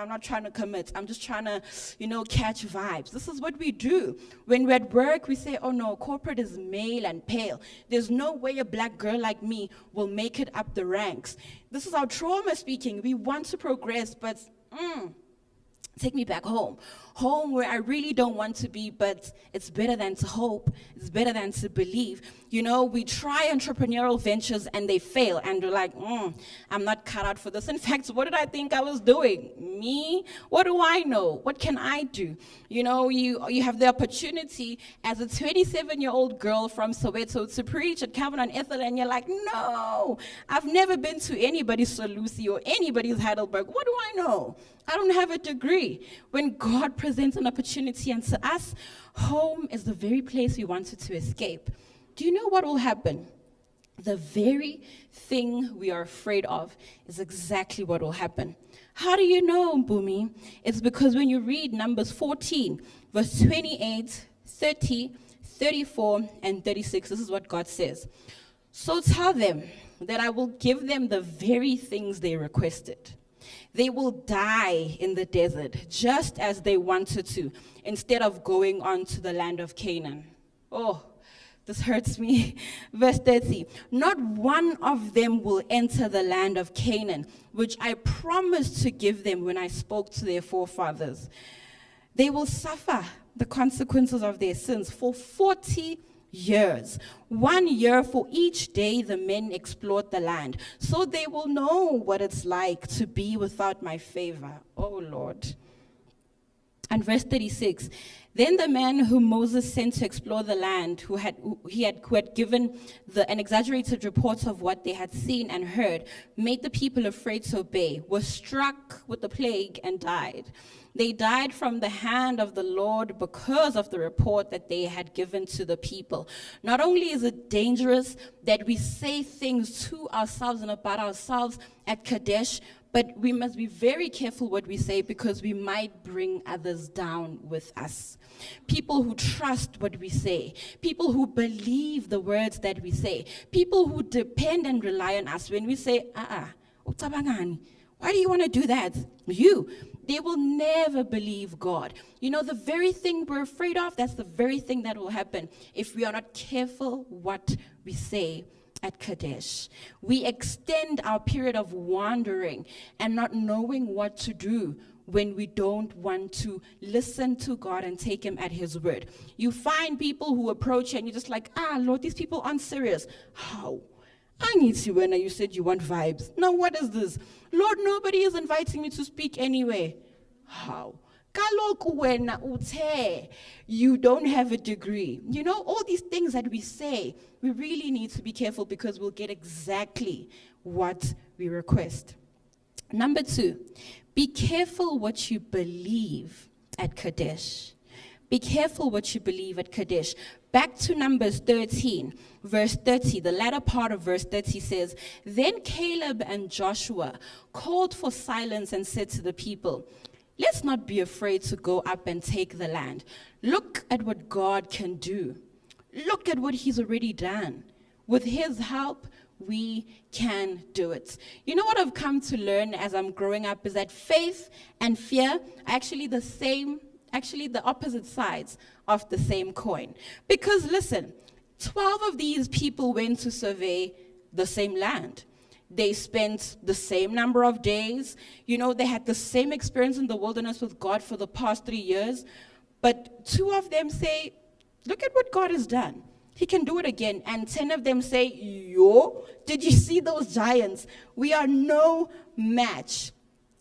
not trying to commit. I'm just trying to, catch vibes. This is what we do. When we're at work, we say, oh no, corporate is male and pale. There's no way a black girl like me will make it up the ranks. This is our trauma speaking. We want to progress, but take me back home. Home where I really don't want to be, but it's better than to hope. It's better than to believe. We try entrepreneurial ventures and they fail, and we're like, I'm not cut out for this. In fact, what did I think I was doing? Me? What do I know? What can I do? You have the opportunity as a 27-year-old girl from Soweto to preach at Calvin and Ethel, and you're like, no, I've never been to anybody's Solusi or anybody's Heidelberg. What do I know? I don't have a degree. When God presents an opportunity unto us, home is the very place we wanted to escape. Do you know what will happen? The very thing we are afraid of is exactly what will happen. How do you know, Bumi? It's because when you read Numbers 14, verse 28, 30, 34, and 36, this is what God says. So tell them that I will give them the very things they requested. They will die in the desert, just as they wanted to, instead of going on to the land of Canaan. Oh, this hurts me. Verse 30, not one of them will enter the land of Canaan, which I promised to give them when I spoke to their forefathers. They will suffer the consequences of their sins for 40 years. 1 year for each day the men explored the land, so they will know what it's like to be without my favor. Oh Lord. And verse 36, then the man whom Moses sent to explore the land, who had given an exaggerated report of what they had seen and heard, made the people afraid to obey, was struck with the plague and died. They died from the hand of the Lord because of the report that they had given to the people. Not only is it dangerous that we say things to ourselves and about ourselves at Kadesh, but we must be very careful what we say, because we might bring others down with us. People who trust what we say, people who believe the words that we say, people who depend and rely on us when we say, ucabangani, why do you want to do that? They will never believe God. The very thing we're afraid of, that's the very thing that will happen if we are not careful what we say at Kadesh. We extend our period of wandering and not knowing what to do when we don't want to listen to God and take him at his word. You find people who approach you and you're just like, Lord, these people aren't serious. How? I need you when you said you want vibes. Now what is this? Lord, nobody is inviting me to speak anyway. How? Kaloku wena uthe, you don't have a degree. All these things that we say, we really need to be careful, because we'll get exactly what we request. Number 2, be careful what you believe at Kadesh. Be careful what you believe at Kadesh. Back to Numbers 13, verse 30, the latter part of verse 30 says, then Caleb and Joshua called for silence and said to the people, let's not be afraid to go up and take the land. Look at what God can do. Look at what he's already done. With his help, we can do it. You know what I've come to learn as I'm growing up is that faith and fear are actually the opposite sides of the same coin. Because listen, 12 of these people went to survey the same land. They spent the same number of days. They had the same experience in the wilderness with God for the past 3 years. But 2 of them say, look at what God has done. He can do it again. And 10 of them say, did you see those giants? We are no match.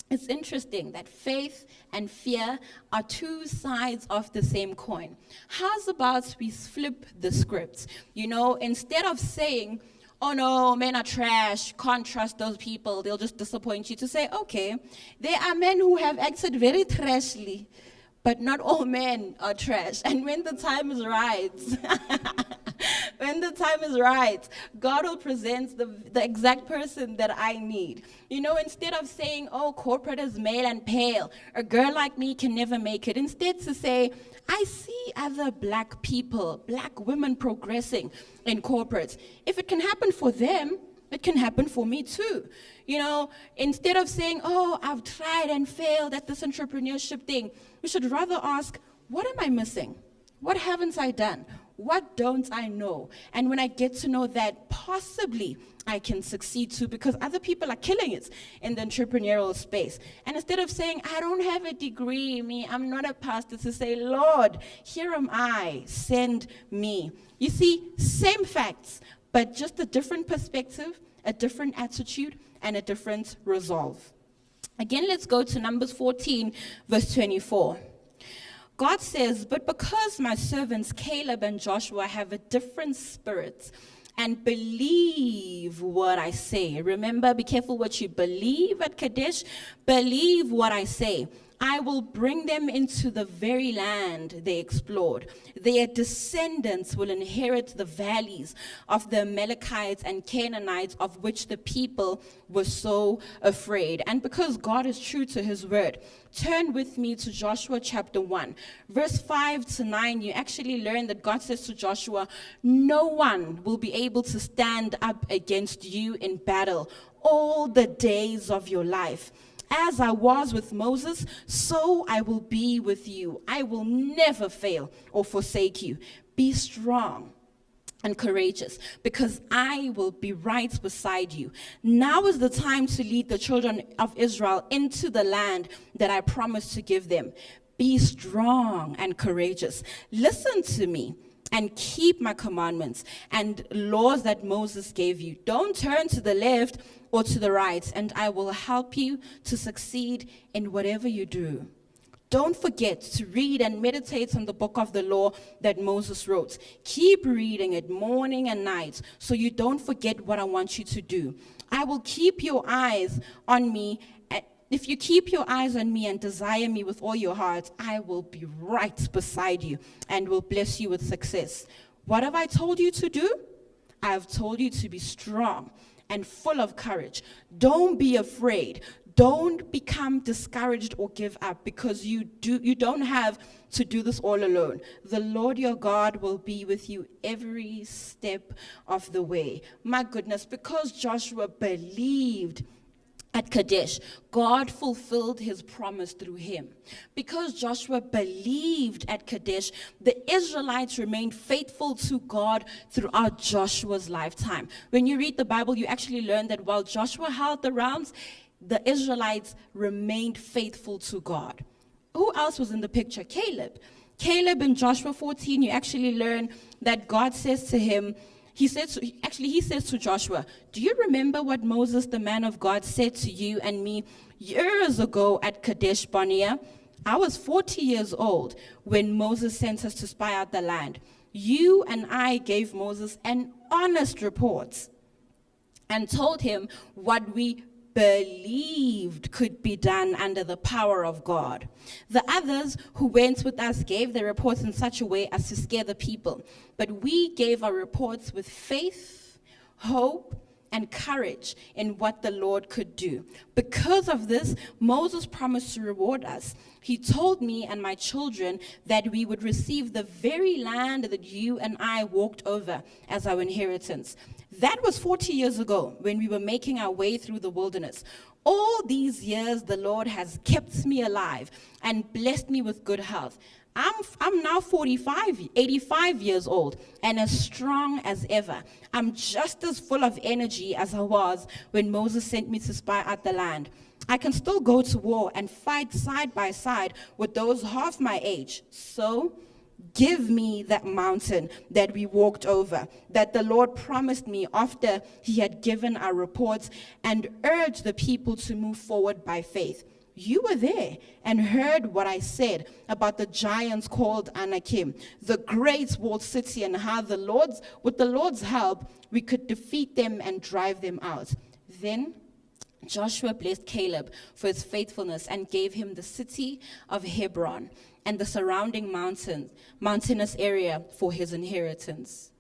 It's interesting that faith and fear are 2 sides of the same coin. How's about we flip the script? Instead of saying, oh no, men are trash, can't trust those people, they'll just disappoint you, to say, okay, there are men who have acted very trashly, but not all men are trash. And when the time is right, God will present the exact person that I need. Instead of saying, oh, corporate is male and pale, a girl like me can never make it. Instead to say, I see other black people, black women progressing in corporate. If it can happen for them, It can happen for me too. You know, instead of saying, oh, I've tried and failed at this entrepreneurship thing, we should rather ask, what am I missing? What haven't I done? What don't I know? And when I get to know that, possibly I can succeed too, because other people are killing it in the entrepreneurial space. And instead of saying, I don't have a degree, I'm not a pastor, to say, Lord, here am I, send me. You see, same facts, but just a different perspective, a different attitude, and a different resolve. Again, let's go to Numbers 14, verse 24. God says, but because my servants Caleb and Joshua have a different spirit and believe what I say. Remember, be careful what you believe at Kadesh. Believe what I say. I will bring them into the very land they explored. Their descendants will inherit the valleys of the Amalekites and Canaanites, of which the people were so afraid. And because God is true to his word, turn with me to Joshua chapter 1. Verse 5 to 9, you actually learn that God says to Joshua, no one will be able to stand up against you in battle all the days of your life. As I was with Moses, so I will be with you. I will never fail or forsake you. Be strong and courageous, because I will be right beside you. Now is the time to lead the children of Israel into the land that I promised to give them. Be strong and courageous. Listen to me and keep my commandments and laws that Moses gave you. Don't turn to the left or to the right, and I will help you to succeed in whatever you do. Don't forget to read and meditate on the book of the law that Moses wrote. Keep reading it morning and night so you don't forget what I want you to do. I will keep your eyes on me. If you keep your eyes on me and desire me with all your heart, I will be right beside you and will bless you with success. What have I told you to do? I have told you to be strong and full of courage. Don't be afraid. Don't become discouraged or give up, because you don't have to do this all alone. The Lord your God will be with you every step of the way. My goodness, because Joshua believed at Kadesh, God fulfilled his promise through him. Because Joshua believed at Kadesh, the Israelites remained faithful to God throughout Joshua's lifetime. When you read the Bible, you actually learn that while Joshua held the realms, the Israelites remained faithful to God. Who else was in the picture? Caleb. Caleb in Joshua 14, you actually learn that God says to him, he says to Joshua, do you remember what Moses, the man of God, said to you and me years ago at Kadesh Barnea? I was 40 years old when Moses sent us to spy out the land. You and I gave Moses an honest report and told him what we believed could be done under the power of God. The others who went with us gave their reports in such a way as to scare the people. But we gave our reports with faith, hope, and courage in what the Lord could do. Because of this, Moses promised to reward us. He told me and my children that we would receive the very land that you and I walked over as our inheritance. That was 40 years ago when we were making our way through the wilderness. All these years, the Lord has kept me alive and blessed me with good health. I'm now 85 years old and as strong as ever. I'm just as full of energy as I was when Moses sent me to spy out the land. I can still go to war and fight side by side with those half my age. So give me that mountain that we walked over, that the Lord promised me after he had given our reports, and urge the people to move forward by faith. You were there and heard what I said about the giants called Anakim, the great walled city, and how with the Lord's help, we could defeat them and drive them out. Then Joshua blessed Caleb for his faithfulness and gave him the city of Hebron and the surrounding mountainous area for his inheritance.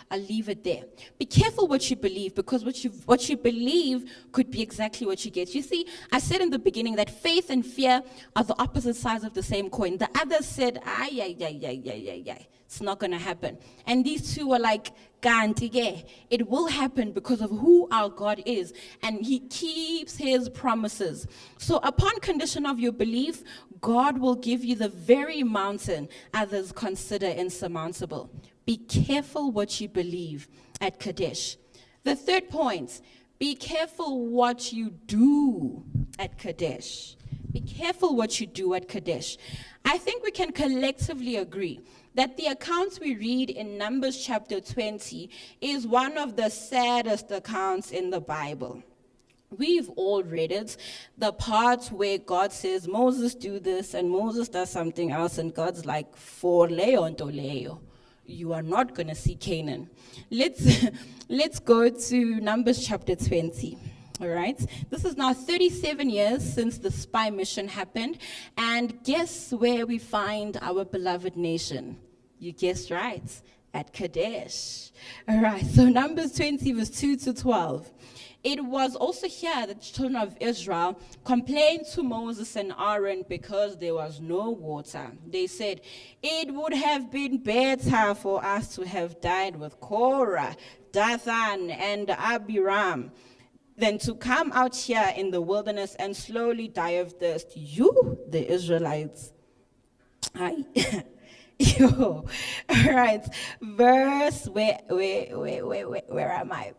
I'll leave it there. Be careful what you believe, because what you believe could be exactly what you get. You see, I said in the beginning that faith and fear are the opposite sides of the same coin. The others said, it's not going to happen. And these two were like, it will happen because of who our God is, and he keeps his promises. So upon condition of your belief, God will give you the very mountain others consider insurmountable. Be careful what you believe at Kadesh. The third point, be careful what you do at Kadesh. Be careful what you do at Kadesh. I think we can collectively agree that the accounts we read in Numbers chapter 20 is one of the saddest accounts in the Bible. We've all read it, the part where God says, Moses do this, and Moses does something else, and God's like, for leon to leo. You are not going to see Canaan. Let's go to Numbers chapter 20. All right. This is now 37 years since the spy mission happened. And guess where we find our beloved nation? You guessed right, at Kadesh. All right. So Numbers 20 verse 2 to 12. It was also here that the children of Israel complained to Moses and Aaron because there was no water. They said, it would have been better for us to have died with Korah, Dathan, and Abiram than to come out here in the wilderness and slowly die of thirst. You, the Israelites. Yo. All right. Verse, where am I?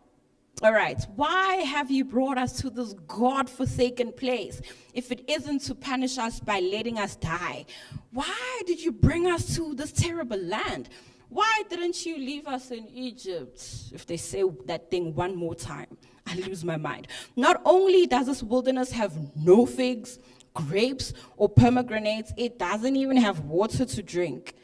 All right, why have you brought us to this God-forsaken place if it isn't to punish us by letting us die? Why did you bring us to this terrible land? Why didn't you leave us in Egypt? If they say that thing one more time, I lose my mind. Not only does this wilderness have no figs, grapes, or pomegranates, it doesn't even have water to drink.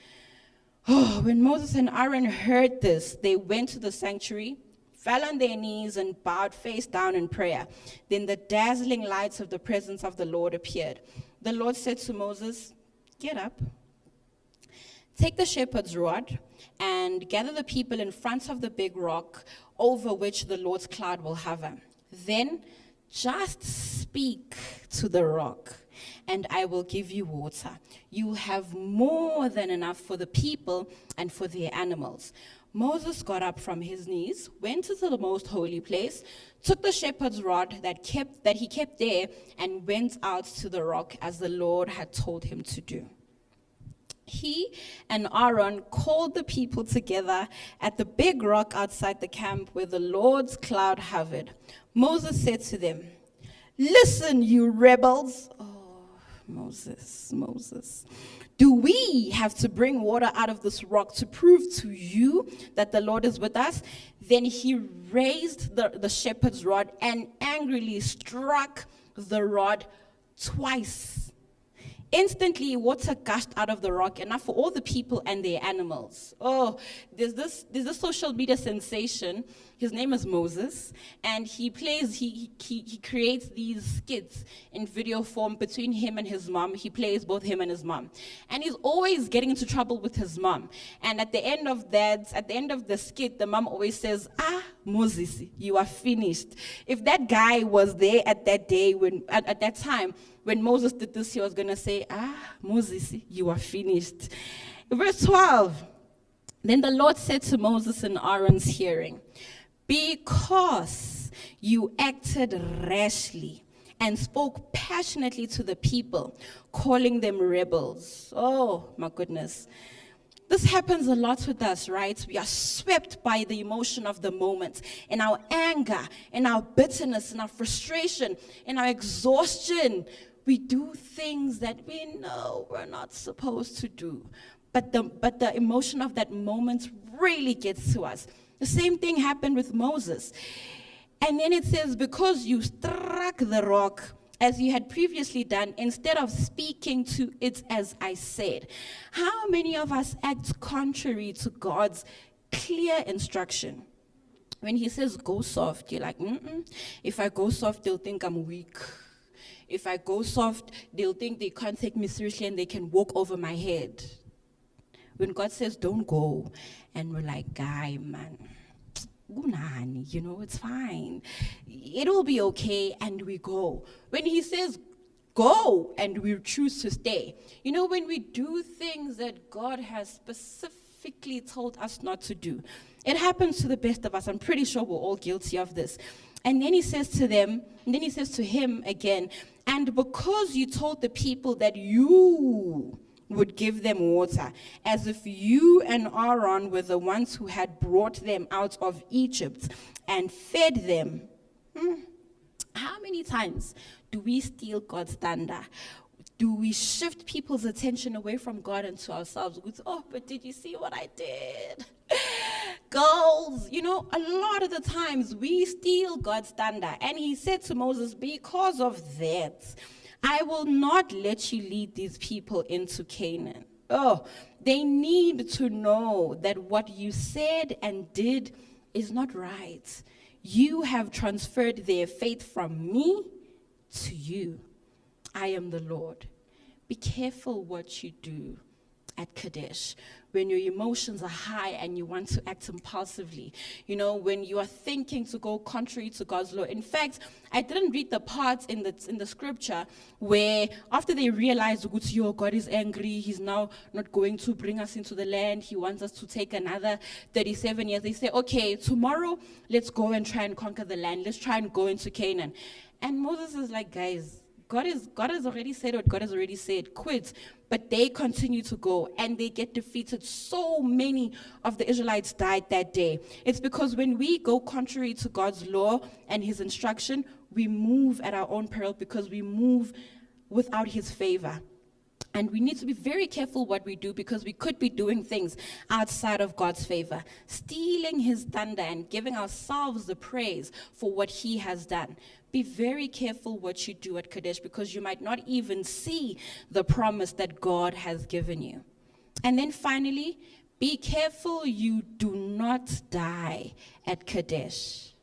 Oh, when Moses and Aaron heard this, they went to the sanctuary, fell on their knees and bowed face down in prayer. Then the dazzling lights of the presence of the Lord appeared. The Lord said to Moses, get up, take the shepherd's rod, and gather the people in front of the big rock over which the Lord's cloud will hover. Then just speak to the rock, and I will give you water. You have more than enough for the people and for their animals. Moses got up from his knees, went into the most holy place, took the shepherd's rod that he kept there, and went out to the rock as the Lord had told him to do. He and Aaron called the people together at the big rock outside the camp where the Lord's cloud hovered. Moses said to them, listen, you rebels. Oh, Moses. Do we have to bring water out of this rock to prove to you that the Lord is with us? Then he raised the shepherd's rod and angrily struck the rod twice. Instantly, water gushed out of the rock, enough for all the people and their animals. Oh, there's this social media sensation. His name is Moses, and he creates these skits in video form between him and his mom. He plays both him and his mom, and he's always getting into trouble with his mom. And at the end of the skit, the mom always says, Moses, you are finished. If that guy was there at that day, at that time, when Moses did this, he was going to say, Moses, you are finished. Verse 12, then the Lord said to Moses in Aaron's hearing, because you acted rashly and spoke passionately to the people, calling them rebels. Oh, my goodness. This happens a lot with us, right? We are swept by the emotion of the moment, in our anger, in our bitterness, in our frustration, in our exhaustion. We do things that we know we're not supposed to do. But the emotion of that moment really gets to us. The same thing happened with Moses. And then it says, because you struck the rock as you had previously done, instead of speaking to it as I said. How many of us act contrary to God's clear instruction? When he says go soft, you're like, if I go soft, they'll think I'm weak. If I go soft, they'll think they can't take me seriously and they can walk over my head. When God says, don't go, and we're like, guy, man, gunani, it's fine. It'll be okay, and we go. When he says, go, and we choose to stay. When we do things that God has specifically told us not to do, it happens to the best of us. I'm pretty sure we're all guilty of this. And then he says to him again, and because you told the people that you would give them water, as if you and Aaron were the ones who had brought them out of Egypt and fed them. How many times do we steal God's thunder? Do we shift people's attention away from God and to ourselves? Oh, but did you see what I did? Girls, a lot of the times we steal God's thunder. And he said to Moses, because of that, I will not let you lead these people into Canaan. Oh, they need to know that what you said and did is not right. You have transferred their faith from me to you. I am the Lord. Be careful what you do at Kadesh, when your emotions are high and you want to act impulsively, when you are thinking to go contrary to God's law. In fact, I didn't read the parts in the scripture where after they realized, God is angry, he's now not going to bring us into the land, he wants us to take another 37 years. They say, okay, tomorrow, let's go and try and conquer the land. Let's try and go into Canaan. And Moses is like, guys, God has already said what God has already said. Quit. But they continue to go and they get defeated. So many of the Israelites died that day. It's because when we go contrary to God's law and his instruction, we move at our own peril because we move without his favor. And we need to be very careful what we do because we could be doing things outside of God's favor, stealing his thunder and giving ourselves the praise for what he has done. Be very careful what you do at Kadesh because you might not even see the promise that God has given you. And then finally, be careful you do not die at Kadesh.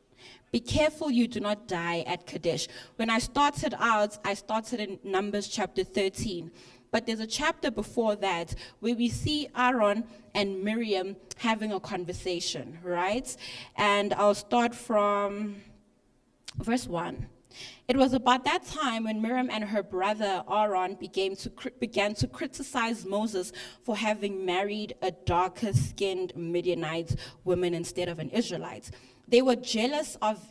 Be careful you do not die at Kadesh. When I started out, I started in Numbers chapter 13. But there's a chapter before that where we see Aaron and Miriam having a conversation, right? And I'll start from verse 1. It was about that time when Miriam and her brother Aaron began to criticize Moses for having married a darker-skinned Midianite woman instead of an Israelite. They were jealous of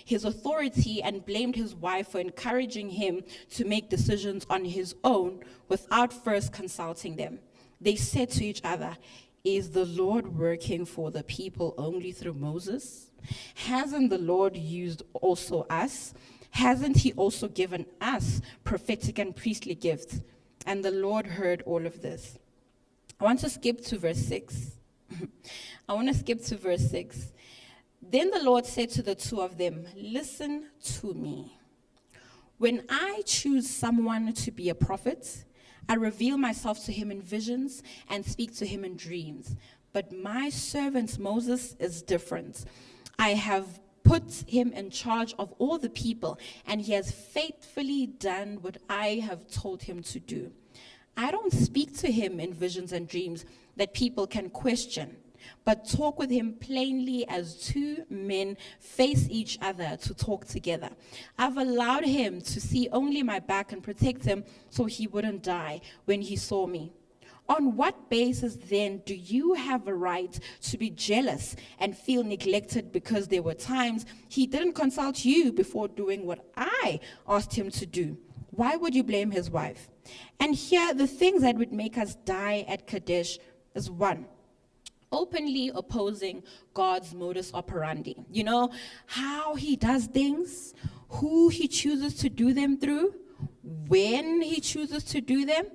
his authority and blamed his wife for encouraging him to make decisions on his own without first consulting them. They said to each other, "Is the Lord working for the people only through Moses? Hasn't the Lord used also us? Hasn't he also given us prophetic and priestly gifts?" And the Lord heard all of this. I want to skip to verse 6. Then the Lord said to the two of them, "Listen to me. When I choose someone to be a prophet, I reveal myself to him in visions and speak to him in dreams. But my servant Moses is different. I have put him in charge of all the people, and he has faithfully done what I have told him to do. I don't speak to him in visions and dreams that people can question, but talk with him plainly as two men face each other to talk together. I've allowed him to see only my back and protect him so he wouldn't die when he saw me. On what basis then do you have a right to be jealous and feel neglected because there were times he didn't consult you before doing what I asked him to do? Why would you blame his wife? And here, the things that would make us die at Kadesh is 1, openly opposing God's modus operandi. You know, how he does things, who he chooses to do them through, when he chooses to do them.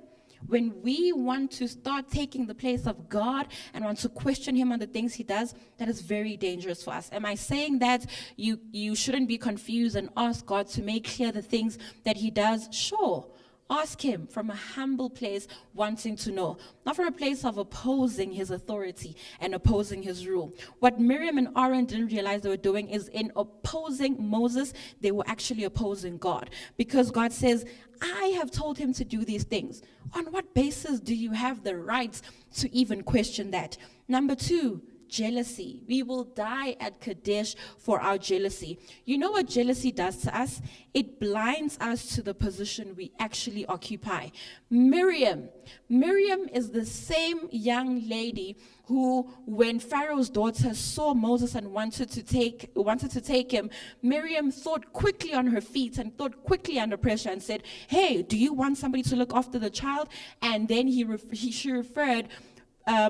When we want to start taking the place of God and want to question him on the things he does, that is very dangerous for us. Am I saying that you shouldn't be confused and ask God to make clear the things that he does? Sure. Ask him from a humble place, wanting to know, not from a place of opposing his authority and opposing his rule. What Miriam and Aaron didn't realize they were doing is in opposing Moses, they were actually opposing God. Because God says, I have told him to do these things. On what basis do you have the right to even question that? Number 2, jealousy. We will die at Kadesh for our jealousy. You know what jealousy does to us? It blinds us to the position we actually occupy. Miriam is the same young lady who, when Pharaoh's daughter saw Moses and wanted to take him, Miriam thought quickly on her feet and thought quickly under pressure and said, hey, do you want somebody to look after the child? And then she referred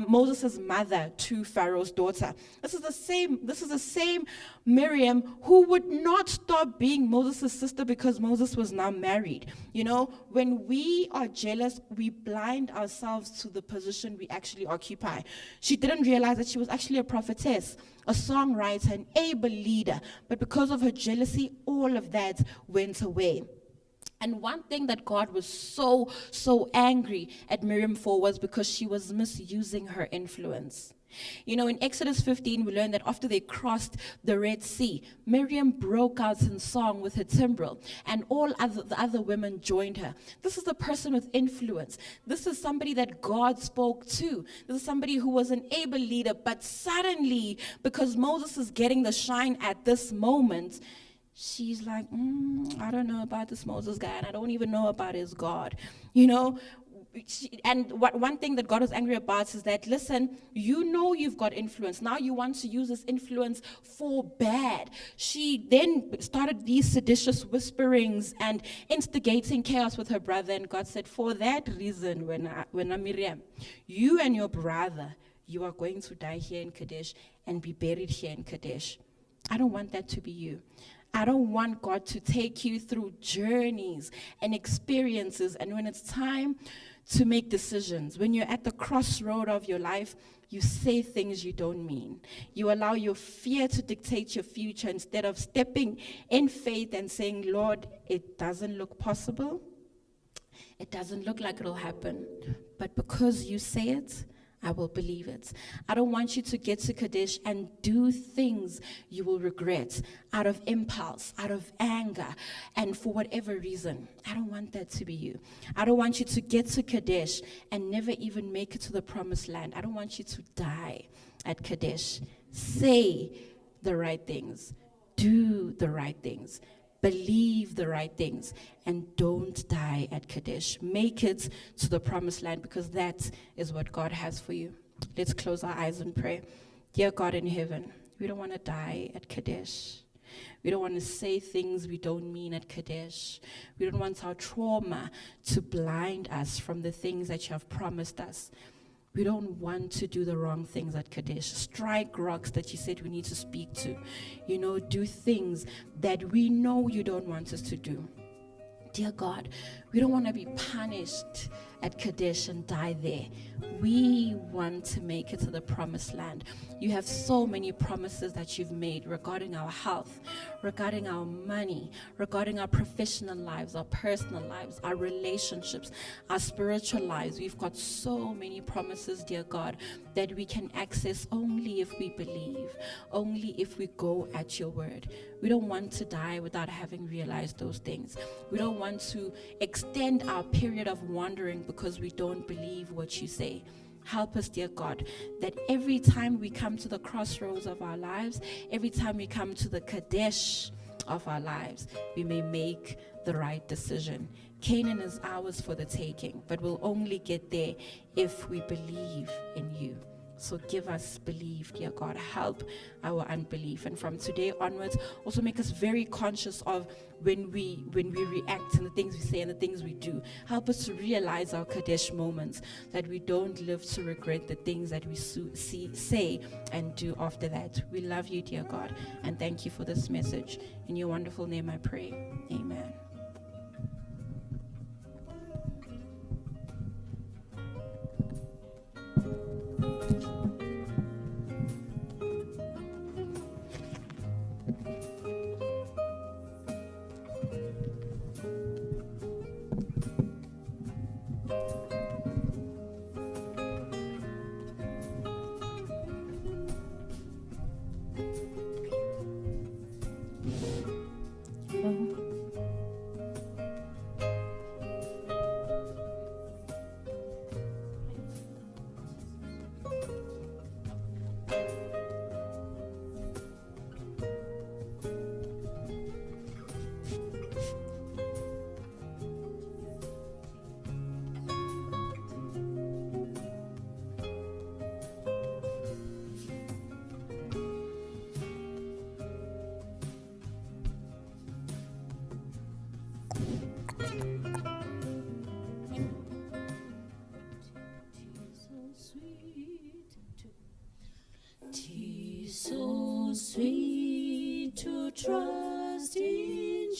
Moses' mother to Pharaoh's daughter. This is the same Miriam who would not stop being Moses' sister because Moses was now married. You know, when we are jealous, we blind ourselves to the position we actually occupy. She didn't realize that she was actually a prophetess, a songwriter, an able leader, but because of her jealousy, all of that went away. And one thing that God was so angry at Miriam for was because she was misusing her influence. You know, in Exodus 15, we learned that after they crossed the Red Sea, Miriam broke out in song with her timbrel, and the other women joined her. This is a person with influence. This is somebody that God spoke to. This is somebody who was an able leader, but suddenly, because Moses is getting the shine at this moment, she's like, I don't know about this Moses guy, and I don't even know about his God. You know, one thing that God was angry about is that, listen, you know you've got influence. Now you want to use this influence for bad. She then started these seditious whisperings and instigating chaos with her brother. And God said, for that reason, when Miriam, you and your brother, you are going to die here in Kadesh and be buried here in Kadesh. I don't want that to be you. I don't want God to take you through journeys and experiences. And when it's time to make decisions, when you're at the crossroad of your life, you say things you don't mean. You allow your fear to dictate your future instead of stepping in faith and saying, Lord, it doesn't look possible. It doesn't look like it'll happen. But because you say it, I will believe it. I don't want you to get to Kadesh and do things you will regret out of impulse, out of anger, and for whatever reason. I don't want that to be you. I don't want you to get to Kadesh and never even make it to the promised land. I don't want you to die at Kadesh. Say the right things. Do the right things. Believe the right things, and don't die at Kadesh. Make it to the promised land, because that is what God has for you. Let's close our eyes and pray. Dear God in heaven, we don't want to die at Kadesh. We don't want to say things we don't mean at Kadesh. We don't want our trauma to blind us from the things that you have promised us. We don't want to do the wrong things at Kadesh. Strike rocks that you said we need to speak to. You know, do things that we know you don't want us to do. Dear God, we don't want to be punished at Kadesh and die there. We want to make it to the promised land. You have so many promises that you've made regarding our health, regarding our money, regarding our professional lives, our personal lives, our relationships, our spiritual lives. We've got so many promises, dear God, that we can access only if we believe, only if we go at your word. We don't want to die without having realized those things. We don't want to extend our period of wandering because we don't believe what you say. Help us, dear God, that every time we come to the crossroads of our lives, every time we come to the Kadesh of our lives, we may make the right decision. Canaan is ours for the taking, but we'll only get there if we believe in you. So give us belief, dear God. Help our unbelief. And from today onwards, also make us very conscious of when we react and the things we say and the things we do. Help us to realize our Kadesh moments, that we don't live to regret the things that we say and do after that. We love you, dear God, and thank you for this message. In your wonderful name I pray. Amen.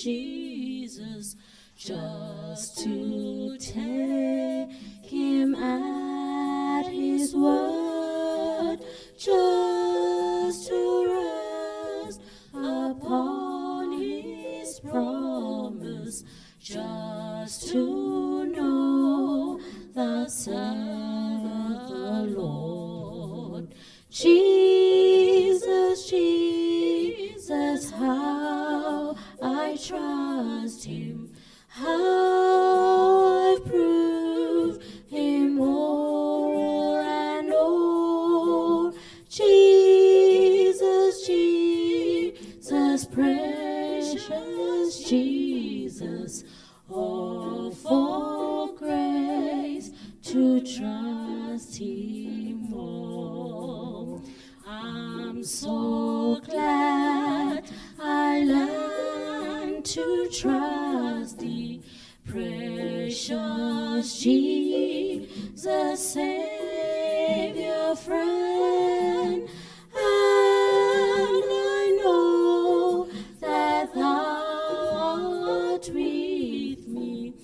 Jesus, just to take him at his word, just to rest upon his promise, just to know thus saith the Lord. Jesus, Jesus, how I trust him, how I've proved him o'er and o'er. Jesus, Jesus, precious Jesus, all for grace to trust him more. I'm so glad I learned to trust thee, precious Jesus, Savior, friend, and I know that thou art with me,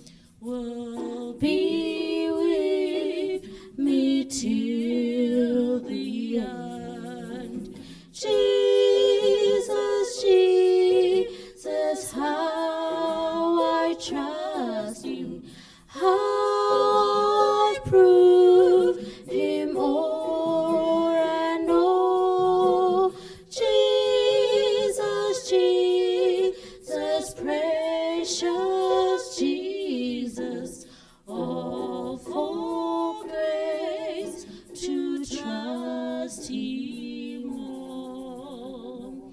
will be with me till the end. Jesus, Jesus, how I trust him, how I prove him o'er and o'er. Jesus, Jesus, precious Jesus, all for grace to trust him more.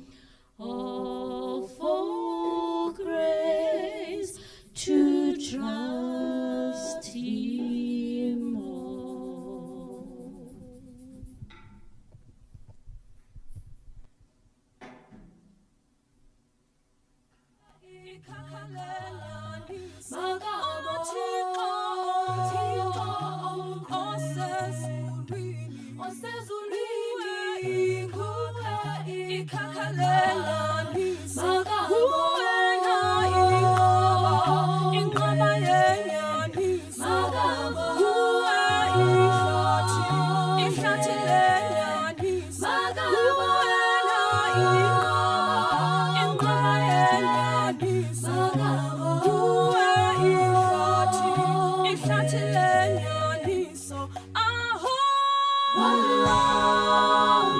All for grace to trust him more. One love.